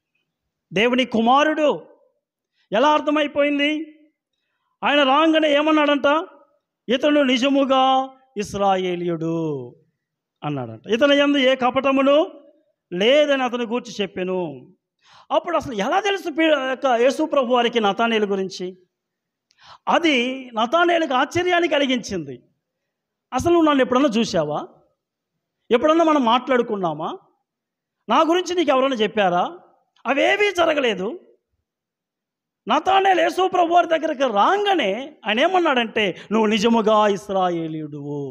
Speaker 1: ఎలా అర్థమైపోయింది? ఆయన రాగానే ఏమన్నాడంట, ఇతను నిజముగా ఇశ్రాయేలీయుడు అన్నాడంట. ఇతని యందు ఏ కపటమును లేదని అతను గూర్చి చెప్పాను. అప్పుడు అసలు ఎలా తెలుసు యేసు ప్రభు వారికి నతానేలు గురించి? అది నతానేలుకి ఆశ్చర్యాన్ని కలిగించింది. అసలు నువ్వు నన్ను ఎప్పుడన్నా చూసావా? ఎప్పుడన్నా మనం మాట్లాడుకున్నామా? నా గురించి నీకు ఎవరైనా చెప్పారా? అవేవీ జరగలేదు. నతానేలు యేసు ప్రభు వారి దగ్గరికి రాగానే ఆయన ఏమన్నాడంటే, నువ్వు నిజముగా ఇశ్రాయేలీయుడువు,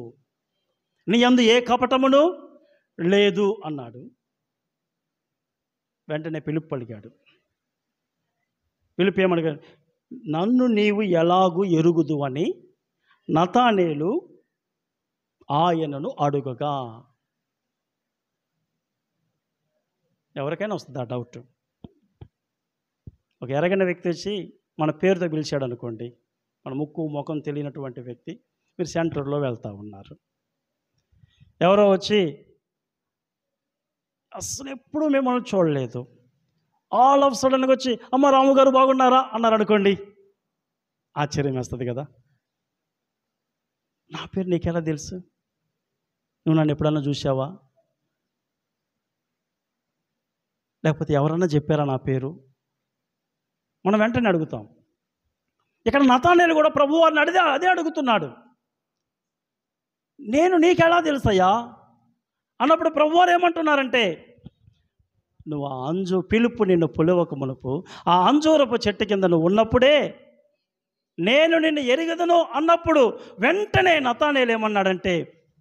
Speaker 1: నీ యందు ఏ కపటమును లేదు అన్నాడు. వెంటనే పిలుపు పలికాడు. పిలుపు ఏమడిగాడు? నన్ను నీవు ఎలాగూ ఎరుగుదు అని నతానేలు ఆయనను అడుగగా. ఎవరికైనా వస్తుంది ఆ డౌట్. ఒక ఎరగని వ్యక్తి వచ్చి మన పేరుతో పిలిచాడు అనుకోండి, మన ముక్కు ముఖం తెలియనటువంటి వ్యక్తి, మీరు సెంటర్లో వెళ్తూ ఉన్నారు. ఎవరో వచ్చి అసలు ఎప్పుడూ మిమ్మల్ని చూడలేదు, ఆల్ ఆఫ్ సడన్గా వచ్చి అమ్మ రాము గారు బాగున్నారా అన్నారు అనుకోండి, ఆశ్చర్యం వేస్తుంది కదా. నా పేరు నీకెలా తెలుసు? నువ్వు నన్ను ఎప్పుడన్నా చూసావా? లేకపోతే ఎవరన్నా చెప్పారా నా పేరు? మనం వెంటనే అడుగుతాం. ఇక్కడ నతానేలు కూడా ప్రభువారిని అదే అడుగుతున్నాడు. నేను నీకెలా తెలుసయ్యా అన్నప్పుడు ప్రభువారు ఏమంటున్నారంటే, నువ్వు ఆ పిలుపు నిన్ను పులవక మునుపు ఆ అంజూరపు చెట్టు కింద నువ్వు ఉన్నప్పుడే నేను నిన్ను ఎరుగదును అన్నప్పుడు వెంటనే నతానేలు ఏమన్నాడంటే,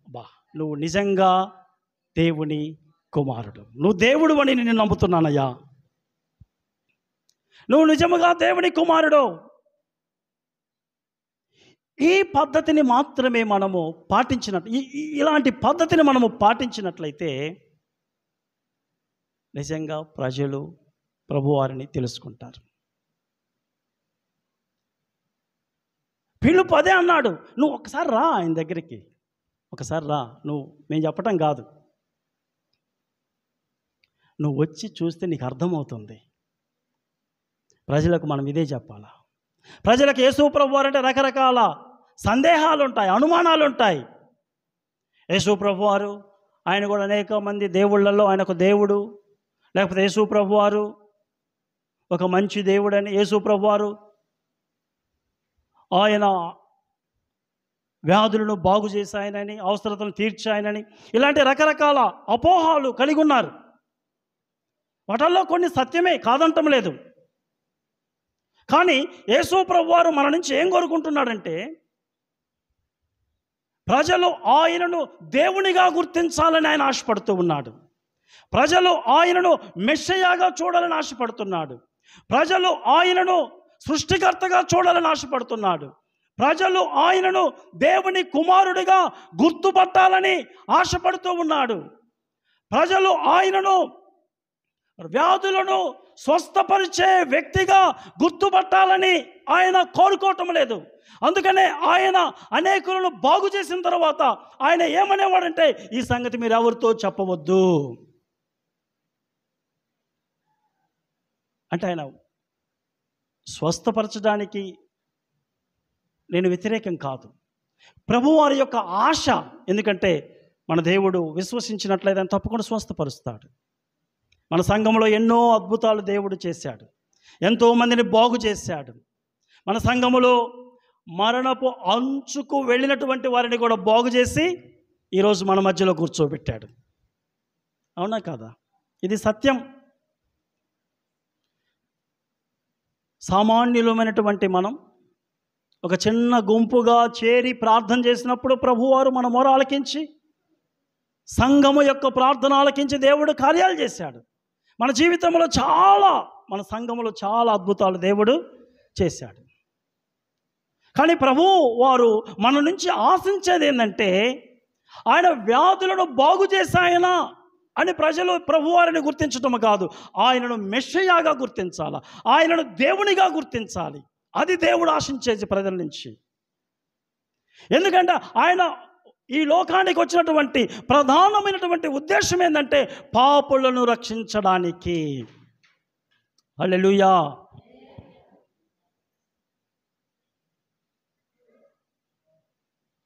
Speaker 1: బా నువ్వు నిజంగా దేవుని కుమారుడు, నువ్వు దేవుడు అని నేను నమ్ముతున్నానయ్యా, నువ్వు నిజముగా దేవుని కుమారుడు. ఈ పద్ధతిని మాత్రమే మనము ఇలాంటి పద్ధతిని మనము పాటించినట్లయితే నిజంగా ప్రజలు ప్రభువారిని తెలుసుకుంటారు. పిలుపు అదే అన్నాడు, నువ్వు ఒకసారి రా ఆయన దగ్గరికి, ఒకసారి రా. నేను చెప్పటం కాదు, నువ్వు వచ్చి చూస్తే నీకు అర్థమవుతుంది. ప్రజలకు మనం ఇదే చెప్పాలా. ప్రజలకు యేసు ప్రభువారు అంటే రకరకాల సందేహాలు ఉంటాయి, అనుమానాలు ఉంటాయి. యేసు ప్రభువారు ఆయన కూడా అనేక మంది దేవుళ్ళల్లో ఆయన ఒక దేవుడు, లేకపోతే యేసు ప్రభువారు ఒక మంచి దేవుడని, యేసు ప్రభువారు ఆయన వ్యాధులను బాగు చేశాయనని, అవసరతలను తీర్చాయనని, ఇలాంటి రకరకాల అపోహాలు కలిగి ఉన్నారు. వాటిల్లో కొన్ని సత్యమే, కాదంటం లేదు. కానీ యేసు ప్రభువారు మన నుంచి ఏం కోరుకుంటున్నాడంటే, ప్రజలు ఆయనను దేవునిగా గుర్తించాలని ఆయన ఆశపడుతూ ఉన్నాడు. ప్రజలు ఆయనను మెస్సయ్యగా చూడాలని ఆశపడుతున్నాడు. ప్రజలు ఆయనను సృష్టికర్తగా చూడాలని ఆశపడుతున్నాడు. ప్రజలు ఆయనను దేవుని కుమారుడిగా గుర్తుపట్టాలని ఆశపడుతూ ఉన్నాడు. ప్రజలు ఆయనను వ్యాధులను స్వస్థపరిచే వ్యక్తిగా గుర్తుపట్టాలని ఆయన కోరుకోవటం లేదు. అందుకనే ఆయన అనేకులను బాగు చేసిన తర్వాత ఆయన ఏమనేవాడంటే, ఈ సంగతి మీరు ఎవరితో చెప్పవద్దు అంటే, ఆయన స్వస్థపరచడానికి నేను వ్యతిరేకం కాదు. ప్రభువారి యొక్క ఆశ, ఎందుకంటే మన దేవుడు విశ్వసించినట్లయితే ఆయన తప్పకుండా స్వస్థపరుస్తాడు. మన సంఘంలో ఎన్నో అద్భుతాలు దేవుడు చేశాడు, ఎంతోమందిని బాగు చేశాడు. మన సంఘములో మరణపు అంచుకు వెళ్ళినటువంటి వారిని కూడా బాగు చేసి ఈరోజు మన మధ్యలో కూర్చోబెట్టాడు. అవునా కాదా? ఇది సత్యం. సామాన్యులమైనటువంటి మనం ఒక చిన్న గుంపుగా చేరి ప్రార్థన చేసినప్పుడు ప్రభువారు మన మొర ఆలకించి, సంఘము యొక్క ప్రార్థన ఆలకించి దేవుడు కార్యాలు చేశాడు. మన జీవితంలో మన సంఘములో చాలా అద్భుతాలు దేవుడు చేశాడు. కానీ ప్రభు వారు మన నుంచి ఆశించేది ఏంటంటే, ఆయన వ్యాధులను బాగు చేశాయన అని ప్రజలు ప్రభువారిని గుర్తించటం కాదు, ఆయనను మెస్సయ్యగా గుర్తించాలి, ఆయనను దేవునిగా గుర్తించాలి. అది దేవుడు ఆశించేది ప్రజల నుంచి. ఎందుకంటే ఆయన ఈ లోకానికి వచ్చినటువంటి ప్రధానమైనటువంటి ఉద్దేశం ఏంటంటే, పాపులను రక్షించడానికి. హల్లెలూయా.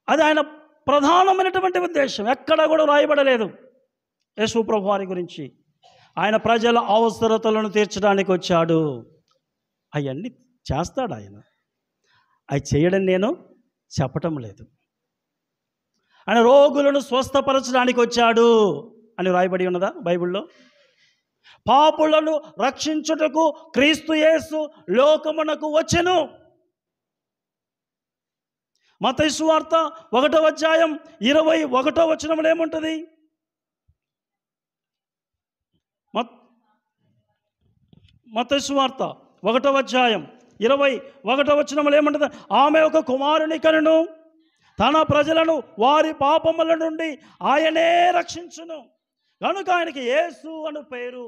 Speaker 1: అది ఆయన ప్రధానమైనటువంటి ఉద్దేశం. ఎక్కడ కూడా రాయబడలేదు యేసు ప్రభు వారి గురించి ఆయన ప్రజల అవసరతలను తీర్చడానికి వచ్చాడు. అవన్నీ చేస్తాడు ఆయన. అవి చేయడం నేను చెప్పటం లేదు. ఆయన రోగులను స్వస్థపరచడానికి వచ్చాడు అని రాయబడి ఉన్నదా బైబిల్లో? పాపులను రక్షించుటకు క్రీస్తు యేసు లోకమునకు వచ్చెను. మత్తయి సువార్త 1వ అధ్యాయం 21వ వచనంలో ఏముంటుంది? మత్తయి సువార్త 1వ అధ్యాయం 21వ వచనంలో ఏముంటుంది? ఆమె ఒక కుమారుని కనును, తన ప్రజలను వారి పాపముల నుండి ఆయనే రక్షించును, కనుక ఆయనకి యేసు అను పేరు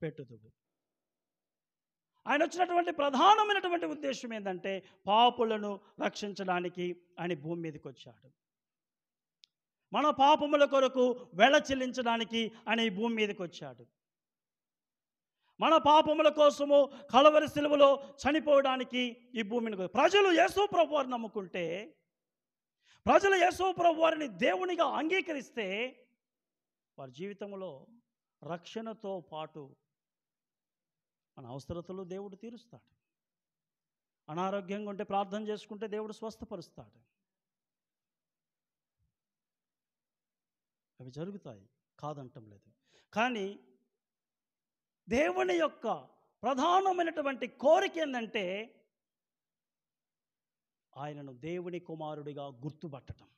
Speaker 1: పెట్టుదువు. ఆయన వచ్చినటువంటి ప్రధానమైనటువంటి ఉద్దేశం ఏంటంటే పాపులను రక్షించడానికి ఆయన భూమి మీదకి వచ్చాడు. మన పాపముల కొరకు వెల చెల్లించడానికి ఆయన ఈ భూమి మీదకి వచ్చాడు. మన పాపముల కోసము కలవరి సిలువలో చనిపోవడానికి ఈ భూమిని ప్రజలు యేసు ప్రభువారిని నమ్ముకుంటే, ప్రజలు యేసు ప్రభువారిని దేవునిగా అంగీకరిస్తే వారి జీవితంలో రక్షణతో పాటు మన అవసరతలు దేవుడు తీరుస్తాడు. అనారోగ్యంగా ఉంటే ప్రార్థన చేసుకుంటే దేవుడు స్వస్థపరుస్తాడు. అవి జరుగుతాయి, కాదంటం లేదు. కానీ దేవుని యొక్క ప్రధానమైనటువంటి కోరిక ఏంటంటే ఆయనను దేవుని కుమారుడిగా గుర్తుపట్టడం.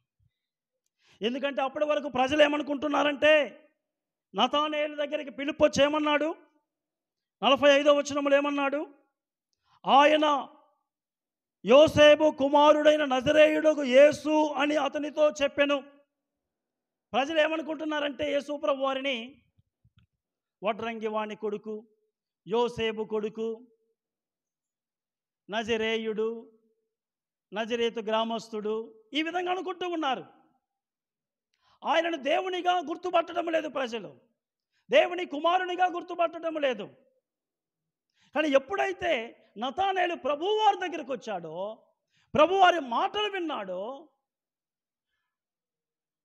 Speaker 1: ఎందుకంటే అప్పటి వరకు ప్రజలు ఏమనుకుంటున్నారంటే, నతానేలు దగ్గరికి పిలుపు వచ్చి ఏమన్నాడు? 45వ వచనంలో ఏమన్నాడు? ఆయన యోసేపు కుమారుడైన నజరేయుడకు యేసు అని అతనితో చెప్పెను. ప్రజలు ఏమనుకుంటున్నారంటే యేసు ప్రభువారిని వడ్రంగి వాణి కొడుకు, యోసేపు కొడుకు, నజరేయుడు, నజరేతు గ్రామస్తుడు, ఈ విధంగా అనుకుంటూ ఉన్నారు. ఆయనను దేవునిగా గుర్తుపట్టడం లేదు ప్రజలు, దేవుని కుమారునిగా గుర్తుపట్టడం లేదు. కానీ ఎప్పుడైతే నతానేలు ప్రభువారి దగ్గరికి వచ్చాడో, ప్రభువారి మాటలు విన్నాడో,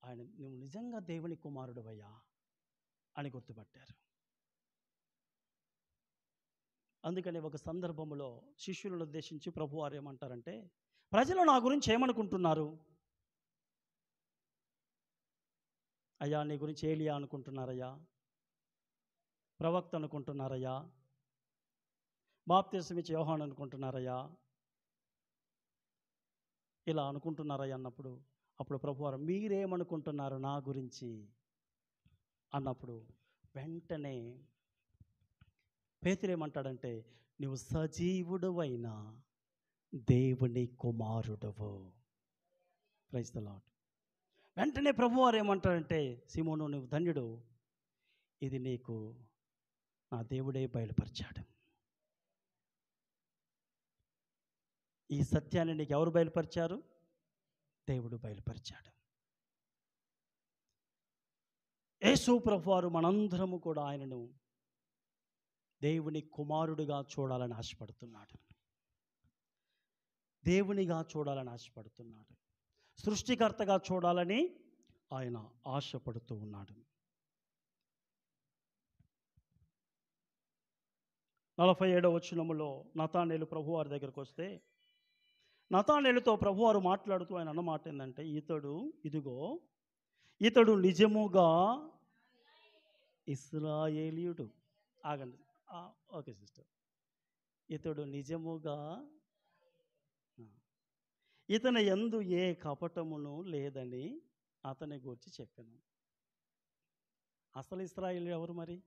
Speaker 1: ఆయన నువ్వు నిజంగా దేవుని కుమారుడువయ్యా అని గుర్తుపట్టారు. అందుకని ఒక సందర్భంలో శిష్యులను ఉద్దేశించి ప్రభువారు ఏమంటారంటే, ప్రజలు నా గురించి ఏమనుకుంటున్నారు? అయ్యా నీ గురించి ఏలియా అనుకుంటున్నారయ్యా, ప్రవక్త అనుకుంటున్నారయ్యా, బాప్తిసం ఇచ్చే యోహాను అనుకుంటున్నారయ్యా, ఇలా అనుకుంటున్నారయ్యా అప్పుడు ప్రభువారు మీరేమనుకుంటున్నారు నా గురించి అన్నప్పుడు వెంటనే పేతురేమంటాడంటే, నువ్వు సజీవుడవైన దేవుని కుమారుడవు. Praise the lord. వెంటనే ప్రభువారు ఏమంటాడంటే, సీమోను నువ్వు ధన్యుడు, ఇది నీకు నా దేవుడే బయలుపరిచాడు. ఈ సత్యాన్ని నీకు ఎవరు బయలుపరిచారు? దేవుడు బయలుపరిచాడు. యేసు ప్రభువారు మనందరము కూడా ఆయనను దేవుని కుమారుడిగా చూడాలని ఆశపడుతున్నాడు, దేవునిగా చూడాలని ఆశపడుతున్నాడు, సృష్టికర్తగా చూడాలని ఆయన ఆశపడుతూ ఉన్నాడు. 47వ వచనములో నతానేలు ప్రభువారి దగ్గరకు వస్తే, నతానేలుతో ప్రభువారు మాట్లాడుతూ ఆయన అన్నమాట ఏంటంటే, ఇతడు నిజముగా ఇశ్రాయేలీయుడు. ఆగండి, ఓకే సిస్టర్. ఇతడు నిజముగా, ఇతని యందు ఏ కపటమును లేదని అతని గురించి చెప్పాను. అసలు ఇశ్రాయేలీయుడు ఎవరు మరి?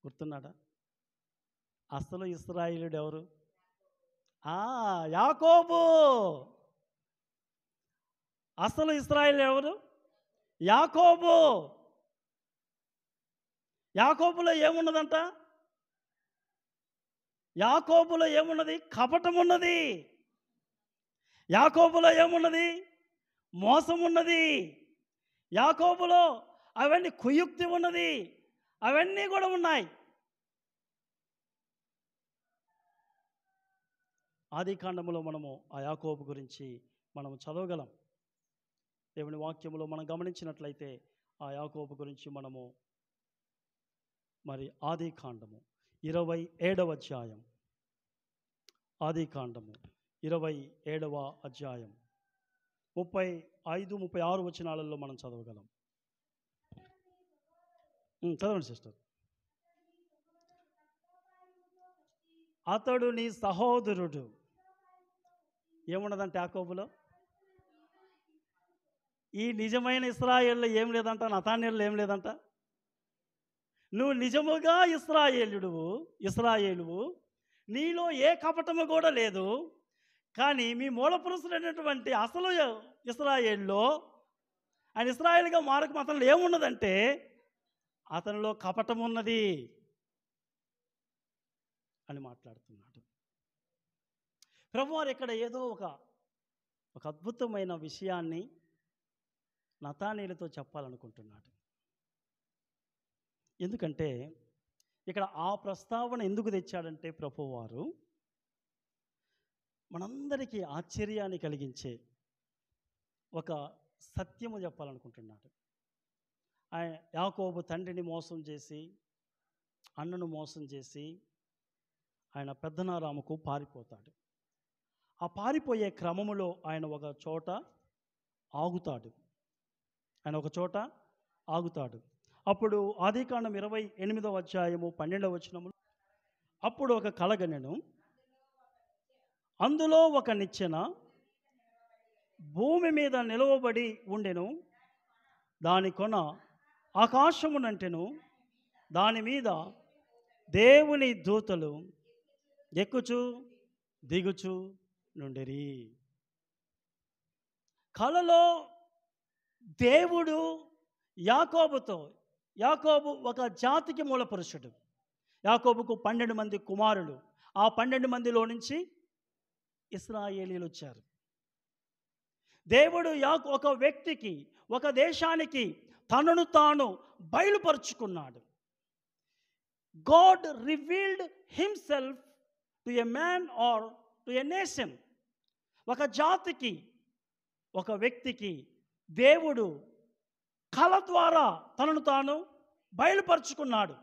Speaker 1: గుర్తున్నాడా? అసలు ఇశ్రాయేలీయుడు ఎవరు? యాకోబు. అసలు ఇశ్రాయేలు ఎవరు? యాకోబు. యాకోబులో ఏమున్నదంట? యాకోబులో ఏమున్నది? కపటం ఉన్నది. యాకోబులో ఏమున్నది? మోసం ఉన్నది. యాకోబులో అవన్నీ కుయుక్తి ఉన్నది, అవన్నీ కూడా ఉన్నాయి. ఆదికాండములో మనము ఆ యాకోబు గురించి మనము చదవగలం. దేవుని వాక్యములో మనం గమనించినట్లయితే ఆ యాకోబు గురించి మనము మరి ఆదికాండము 27వ అధ్యాయం, ఆదికాండము 27వ అధ్యాయం 35, 36 వచనాలలో మనం చదవగలం. చదవండి సిస్టర్. అతడు నీ సహోదరుడు. ఏమున్నదంటే యాకోబులో ఈ నిజమైన ఇశ్రాయేల్లో ఏం లేదంట, నతానేల్లో ఏం లేదంట. నువ్వు నిజముగా ఇశ్రాయేలువు, నీలో ఏ కపటము కూడా లేదు. కానీ మీ మూల పురుషుడైనటువంటి అసలు ఇశ్రాయేల్లో, ఆయన ఇశ్రాయేలుగా మారక అతనిలో ఏమున్నదంటే అతనిలో కపటం ఉన్నది అని మాట్లాడుతున్నాడు. ప్రభువారు ఇక్కడ ఏదో ఒక అద్భుతమైన విషయాన్ని నతానేలుతో చెప్పాలనుకుంటున్నాడు. ఎందుకంటే ఇక్కడ ఆ ప్రస్తావన ఎందుకు తెచ్చాడంటే ప్రభువారు మనందరికీ ఆశ్చర్యాన్ని కలిగించే ఒక సత్యము చెప్పాలనుకుంటున్నాడు. ఆయన యాకోబు తండ్రిని మోసం చేసి, అన్నను మోసం చేసి ఆయన పెద్దనారాముకు పారిపోతాడు. ఆ పారిపోయే క్రమములో ఆయన ఒక చోట ఆగుతాడు. అప్పుడు ఆదికాండం 28వ అధ్యాయము 12వ వచనము, అప్పుడు ఒక కలగనెను, అందులో ఒక నిచ్చెన భూమి మీద నిలవబడి ఉండెను, దాని కొన ఆకాశమునంటెను, దాని మీద దేవుని దూతలు ఎక్కుచు దిగుచు నుండిరి. కలలో దేవుడు యాకోబు ఒక జాతికి మూల పురుషుడు. యాకోబుకు 12 మంది కుమారులు. ఆ 12 మందిలో నుంచి ఇశ్రాయేలీలు వచ్చారు. దేవుడు ఒక వ్యక్తికి, ఒక దేశానికి తనను తాను బయలుపరుచుకున్నాడు. God revealed himself to a man or to a nation. ఒక జాతికి, ఒక వ్యక్తికి దేవుడు కళ ద్వారా తనను తాను బయలుపరుచుకున్నాడు.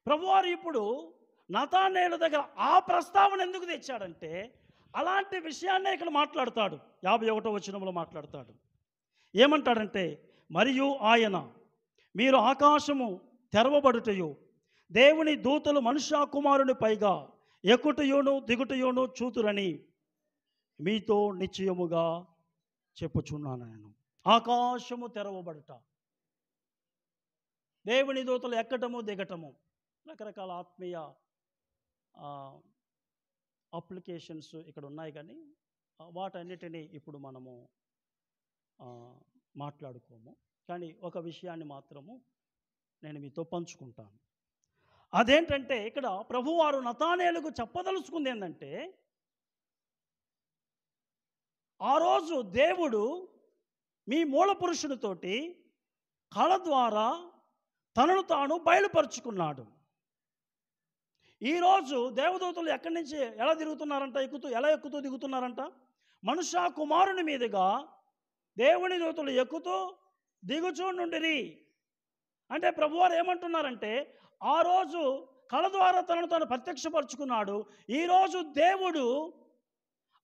Speaker 1: ప్రభువారు ఇప్పుడు నతానేలు దగ్గర ఆ ప్రస్తావన ఎందుకు తెచ్చాడంటే అలాంటి విషయాన్నే ఇక్కడ మాట్లాడతాడు. 51వ వచనంలో మాట్లాడతాడు. ఏమంటాడంటే, మరియు ఆయన మీరు ఆకాశము తెరవబడుటయు దేవుని దూతలు మనుష్య కుమారుని పైగా ఎక్కుటయును దిగుటయును చూతురని మీతో నిశ్చయముగా చెప్పుచున్నాను. నేను ఆకాశము తెరవబడుట, దేవుని దూతలు ఎక్కటము దిగటము, రకరకాల ఆత్మీయ అప్లికేషన్స్ ఇక్కడ ఉన్నాయి. కానీ వాటన్నిటినీ ఇప్పుడు మనము మాట్లాడుకోము. కానీ ఒక విషయాన్ని మాత్రము నేను మీతో పంచుకుంటాను. అదేంటంటే ఇక్కడ ప్రభువారు నతానేలుకు చెప్పదలుచుకుంది ఏంటంటే, ఆ రోజు దేవుడు మీ మూల పురుషునితోటి కళ ద్వారా తనను తాను బయలుపరుచుకున్నాడు. ఈరోజు దేవదూతలు ఎక్కడి నుంచి ఎలా తిరుగుతున్నారంట, ఎలా ఎక్కుతూ దిగుతున్నారంట? మనుష్య కుమారుని మీదుగా దేవుని దూతలు ఎక్కుతూ దిగుచూ నుండిరి. అంటే ప్రభువారు ఏమంటున్నారంటే, ఆ రోజు కళ ద్వారా తనను తాను ప్రత్యక్షపరుచుకున్నాడు. ఈరోజు దేవుడు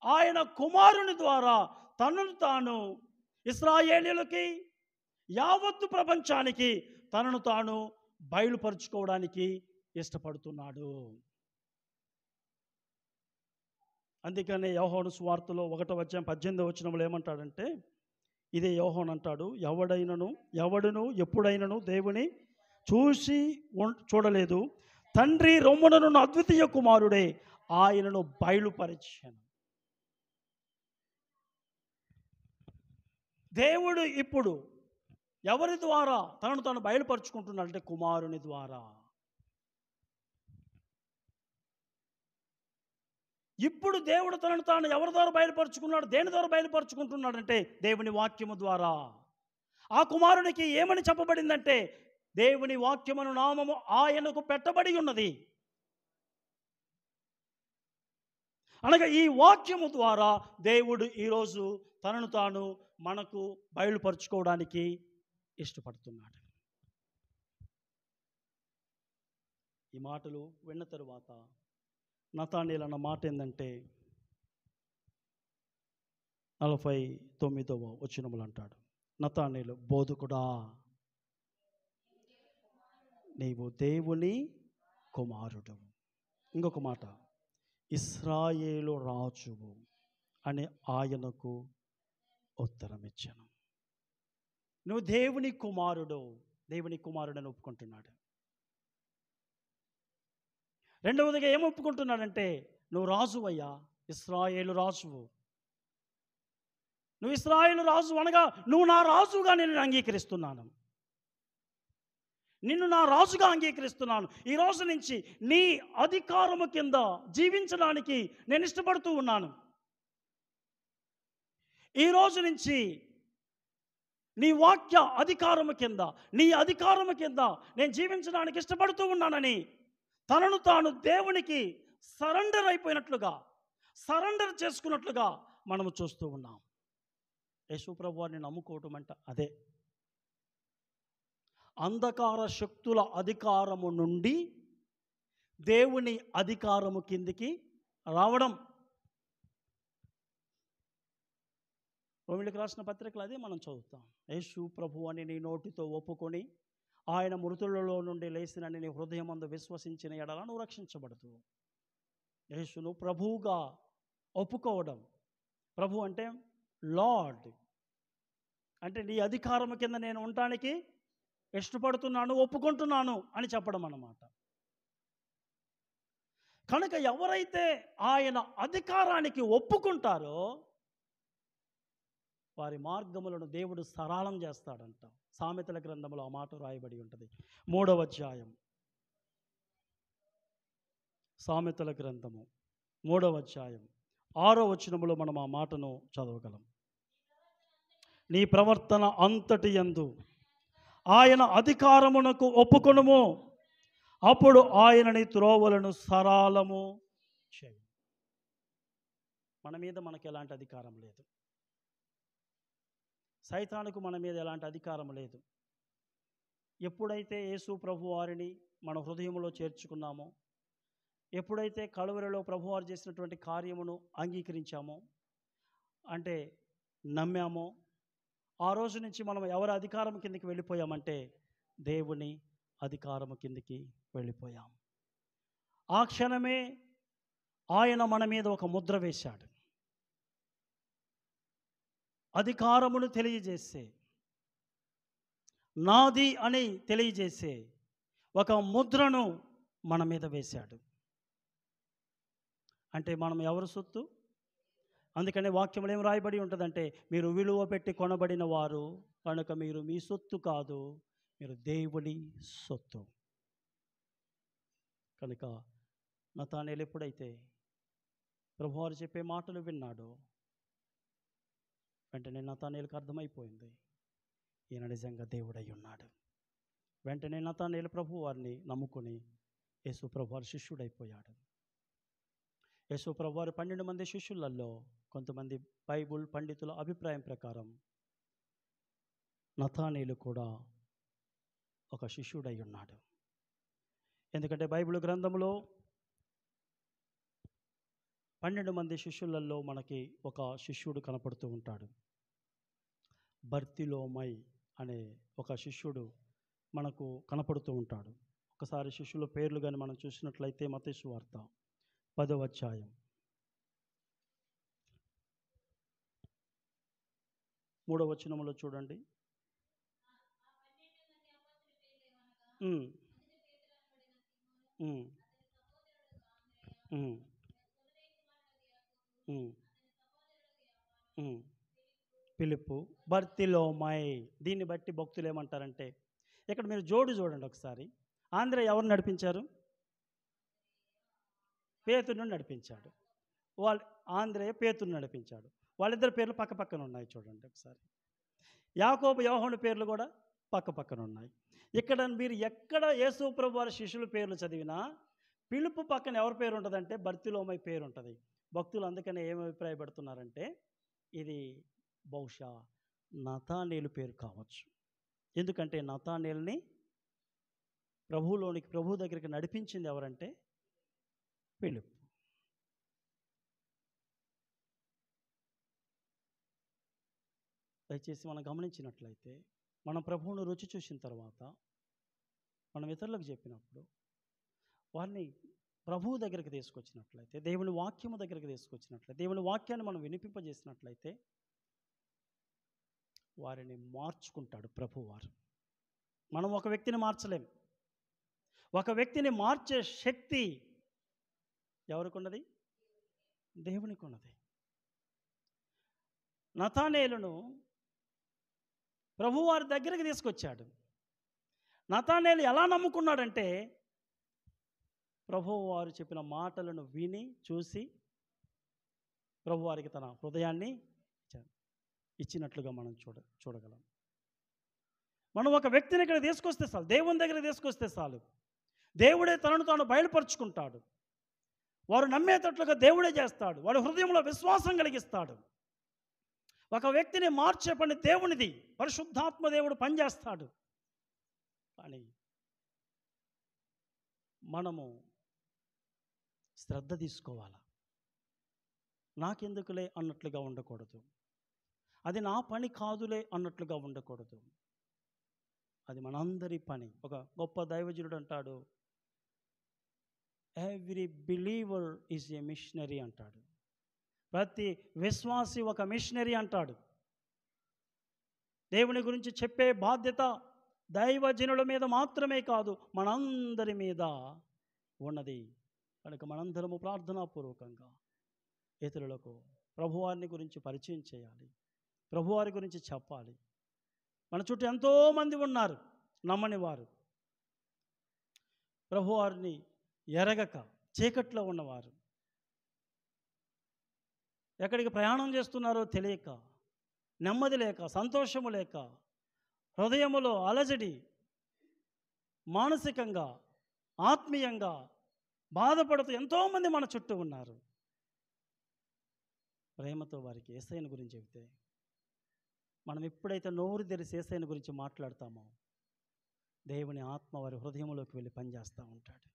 Speaker 1: ఆయన కుమారుని ద్వారా తనను తాను ఇశ్రాయేలీయులకి, యావత్తు ప్రపంచానికి తనను తాను బయలుపరుచుకోవడానికి ఇష్టపడుతున్నాడు. అందుకనే యోహాను సువార్తలో 1వ అధ్యాయం 18వ వచనంలో ఏమంటాడంటే, ఇదే యోహాను అంటాడు, ఎవడును ఎప్పుడైనను దేవుని చూడలేదు, తండ్రి రొమ్మునను అద్వితీయ కుమారుడే ఆయనను బయలుపరిచాను. దేవుడు ఇప్పుడు ఎవరి ద్వారా తనను తాను బయలుపరుచుకుంటున్నాడంటే కుమారుని ద్వారా. ఇప్పుడు దేవుడు తనను తాను ఎవరి ద్వారా బయలుపరుచుకున్నాడు, దేని ద్వారా బయలుపరుచుకుంటున్నాడంటే దేవుని వాక్యము ద్వారా. ఆ కుమారునికి ఏమని చెప్పబడిందంటే, దేవుని వాక్యమును నామము ఆయనకు పెట్టబడి ఉన్నది. అనగా ఈ వాక్యము ద్వారా దేవుడు ఈరోజు తనను తాను మనకు బయలుపరుచుకోవడానికి ఇష్టపడుతున్నాడు. ఈ మాటలు విన్న తరువాత నతానీలు అన్న మాట ఏంటంటే 49వ వచనములు అంటాడు, నతానీలు, బోధకుడా, నీవు దేవుని కుమారుడు. ఇంకొక మాట, ఇశ్రాయేలు రాజువు అని ఆయనకు ఉత్తరం ఇచ్చాను. నువ్వు దేవుని కుమారుడు, దేవుని కుమారుడని ఒప్పుకుంటున్నాడు. రెండవదిగా ఏం ఒప్పుకుంటున్నాడంటే, నువ్వు రాజువయ్యా, ఇశ్రాయేలు రాజువు. నువ్వు ఇశ్రాయేలు రాజు అనగా నువ్వు నా రాజుగా నేను అంగీకరిస్తున్నాను, నిన్ను నా రాజుగా అంగీకరిస్తున్నాను. ఈ రోజు నుంచి నీ అధికారము కింద జీవించడానికి నేను ఇష్టపడుతూ ఉన్నాను. ఈ రోజు నుంచి నీ వాక్య అధికారము కింద, నీ అధికారము కింద నేను జీవించడానికి ఇష్టపడుతూ ఉన్నానని తనను తాను దేవునికి సరెండర్ అయిపోయినట్లుగా, సరెండర్ చేసుకున్నట్లుగా మనము చూస్తూ ఉన్నాం. యేసుప్రభు వారిని నమ్ముకోవటం అంటే అదే. అంధకార శక్తుల అధికారము నుండి దేవుని అధికారము కిందికి రావడం. రోమిలికి రాసిన పత్రికలు అదే మనం చదువుతాం. యేసు ప్రభు అని నీ నోటితో ఒప్పుకొని ఆయన మృతులలో నుండి లేచినని నీ హృదయమందు విశ్వసించిన ఎడల నువ్వు రక్షించబడుతూ. యేసును ప్రభువుగా ఒప్పుకోవడం. ప్రభు అంటే లార్డ్, అంటే నీ అధికారము కింద నేను ఉండటానికి ఇష్టపడుతున్నాను, ఒప్పుకుంటున్నాను అని చెప్పడం అన్నమాట. కనుక ఎవరైతే ఆయన అధికారానికి ఒప్పుకుంటారో వారి మార్గములను దేవుడు సరళం చేస్తాడంట. సామెతల గ్రంథంలో ఆ మాట రాయబడి ఉంటుంది. 3వ అధ్యాయం, సామెతల గ్రంథము 3వ అధ్యాయం 6వ వచనములో మనం ఆ మాటను చదవగలం. నీ ప్రవర్తన అంతటి యందు ఆయన అధికారమునకు ఒప్పుకొనుము, అప్పుడు ఆయన నీ త్రోవలను సరళము చేయి. మన మీద మనకు ఎలాంటి అధికారం లేదు, సైతానుకు మన మీద ఎలాంటి అధికారం లేదు. ఎప్పుడైతే యేసు ప్రభు వారిని మన హృదయంలో చేర్చుకున్నామో, ఎప్పుడైతే కలువరిలో ప్రభువారు చేసినటువంటి కార్యమును అంగీకరించామో, అంటే నమ్మామో, ఆ రోజు నుంచి మనం ఎవరి అధికారం కిందకి వెళ్ళిపోయామంటే దేవుని అధికారము కిందకి వెళ్ళిపోయాం. ఆ క్షణమే ఆయన మన మీద ఒక ముద్ర వేశాడు. అధికారమును తెలియజేసే, నాది అని తెలియజేసే ఒక ముద్రను మన మీద వేశాడు. అంటే మనం ఎవరు సొత్తు? అందుకనే వాక్యంలో ఏం రాయబడి ఉంటుందంటే, మీరు విలువ పెట్టి కొనబడిన వారు కనుక మీరు మీ సొత్తు కాదు, మీరు దేవుని సొత్తు. కనుక నతానేలు ఎప్పుడైతే ప్రభువారు చెప్పే మాటలు విన్నాడో, వెంటనే నతానేలుకు అర్థమైపోయింది, ఈయన నిజంగా దేవుడై ఉన్నాడు. వెంటనే నతానేలు ప్రభు వారిని నమ్ముకొని యేసు ప్రభు వారి శిష్యుడైపోయాడు. యేసు ప్రభు వారి 12 మంది శిష్యులలో కొంతమంది బైబుల్ పండితుల అభిప్రాయం ప్రకారం నతానేలు కూడా ఒక శిష్యుడై ఉన్నాడు. ఎందుకంటే బైబిల్ గ్రంథంలో 12 మంది శిష్యులలో మనకి ఒక శిష్యుడు కనపడుతూ ఉంటాడు. బర్తిలోమై అనే ఒక శిష్యుడు మనకు కనపడుతూ ఉంటాడు. ఒకసారి శిష్యుల పేర్లు కానీ మనం చూసినట్లయితే మత్తయి సువార్త 10వ అధ్యాయం 3వ వచనంలో చూడండి. పిలుపు, బర్తిలోమై. దీన్ని బట్టి భక్తులు ఏమంటారంటే, ఇక్కడ మీరు జోడు చూడండి ఒకసారి. ఆంధ్ర ఎవరు నడిపించారు? పేతురును నడిపించాడు. ఆంధ్రేయ పేతురును నడిపించాడు. వాళ్ళిద్దరు పేర్లు పక్క పక్కన ఉన్నాయి చూడండి ఒకసారి. యాకోబు యోహాను పేర్లు కూడా పక్క పక్కన ఉన్నాయి. ఇక్కడ మీరు ఎక్కడ యేసు ప్రభు వారి శిష్యుల పేర్లు చదివినా పిలుపు పక్కన ఎవరి పేరు ఉంటుందంటే బర్తిలోమై పేరు ఉంటుంది. భక్తులు అందుకనే ఏం అభిప్రాయపడుతున్నారంటే ఇది బహుశా నతానేలు పేరు కావచ్చు. ఎందుకంటే నతానేల్ని ప్రభు దగ్గరికి నడిపించింది ఎవరంటే ఫిలిప్పు. దయచేసి మనం గమనించినట్లయితే, మనం ప్రభువును రుచి చూసిన తర్వాత మనం ఇతరులకు చెప్పినప్పుడు వారిని ప్రభువు దగ్గరికి తీసుకొచ్చినట్లయితే, దేవుని వాక్యము దగ్గరికి తీసుకొచ్చినట్లయితే, దేవుని వాక్యాన్ని మనం వినిపింపజేసినట్లయితే వారిని మార్చుకుంటాడు ప్రభువారు. మనం ఒక వ్యక్తిని మార్చలేం. ఒక వ్యక్తిని మార్చే శక్తి ఎవరికి ఉన్నది? దేవునికి ఉన్నది. నతానేలును ప్రభువారి దగ్గరికి తీసుకొచ్చాడు. నతానేలు ఎలా నమ్ముకున్నాడంటే, ప్రభువారు చెప్పిన మాటలను విని చూసి ప్రభువారికి తన హృదయాన్ని ఇచ్చినట్లుగా మనం చూడగలం. మనం ఒక వ్యక్తిని ఇక్కడ తీసుకొస్తే చాలు, దేవుని దగ్గర తీసుకొస్తే చాలు, దేవుడే తనను తాను బయలుపరుచుకుంటాడు. వారు నమ్మేటట్లుగా దేవుడే చేస్తాడు. వారి హృదయంలో విశ్వాసం కలిగిస్తాడు. ఒక వ్యక్తిని మార్చే పని దేవునిది. పరిశుద్ధాత్మ దేవుడు పనిచేస్తాడు. కానీ మనము శ్రద్ధ తీసుకోవాలి. నాకెందుకులే అన్నట్లుగా ఉండకూడదు. అది నా పని కాదులే అన్నట్లుగా ఉండకూడదు. అది మనందరి పని. ఒక గొప్ప దైవజనుడు అంటాడు, every believer is a missionary అంటాడు. ప్రతి విశ్వాసి ఒక మిషనరీ అంటాడు. దేవుని గురించి చెప్పే బాధ్యత దైవజనుల మీద మాత్రమే కాదు, మనందరి మీద ఉన్నది. కనుక మనందరము ప్రార్థనాపూర్వకంగా ఇతరులకు ప్రభువారిని గురించి పరిచయం చేయాలి. ప్రభువారి గురించి చెప్పాలి. మన చుట్టూ ఎంతోమంది ఉన్నారు నమ్మని వారు, ప్రభువారిని ఎరగక చీకట్లో ఉన్నవారు, ఎక్కడికి ప్రయాణం చేస్తున్నారో తెలియక, నెమ్మది లేక, సంతోషము లేక, హృదయములో అలజడి, మానసికంగా ఆత్మీయంగా బాధపడుతూ ఎంతోమంది మన చుట్టూ ఉన్నారు. ప్రేమతో వారికి యేసయ్యను గురించి చెబితే, మనం ఎప్పుడైతే నోరు తెరిచి యేసయ్యను గురించి మాట్లాడతామో దేవుని ఆత్మ వారి హృదయంలోకి వెళ్ళి పనిచేస్తూ ఉంటాడు.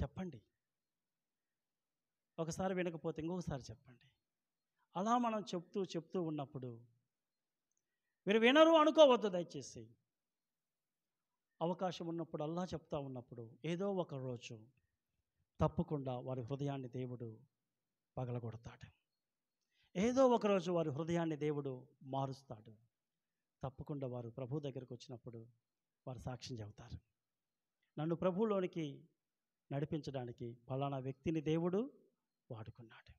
Speaker 1: చెప్పండి. ఒకసారి వినకపోతే ఇంకొకసారి చెప్పండి. అలా మనం చెప్తూ ఉన్నప్పుడు మీరు వినరు అనుకోవద్దు. దయచేసి అవకాశం ఉన్నప్పుడు అల్లా చెప్తా ఉన్నప్పుడు ఏదో ఒక రోజు తప్పకుండా వారి హృదయాన్ని దేవుడు పగలగొడతాడు. ఏదో ఒకరోజు వారి హృదయాన్ని దేవుడు మారుస్తాడు. తప్పకుండా వారు ప్రభు దగ్గరికి వచ్చినప్పుడు వారు సాక్ష్యం చెబుతారు. నన్ను ప్రభువులోనికి నడిపించడానికి పలానా వ్యక్తిని దేవుడు వాడుకున్నాడు.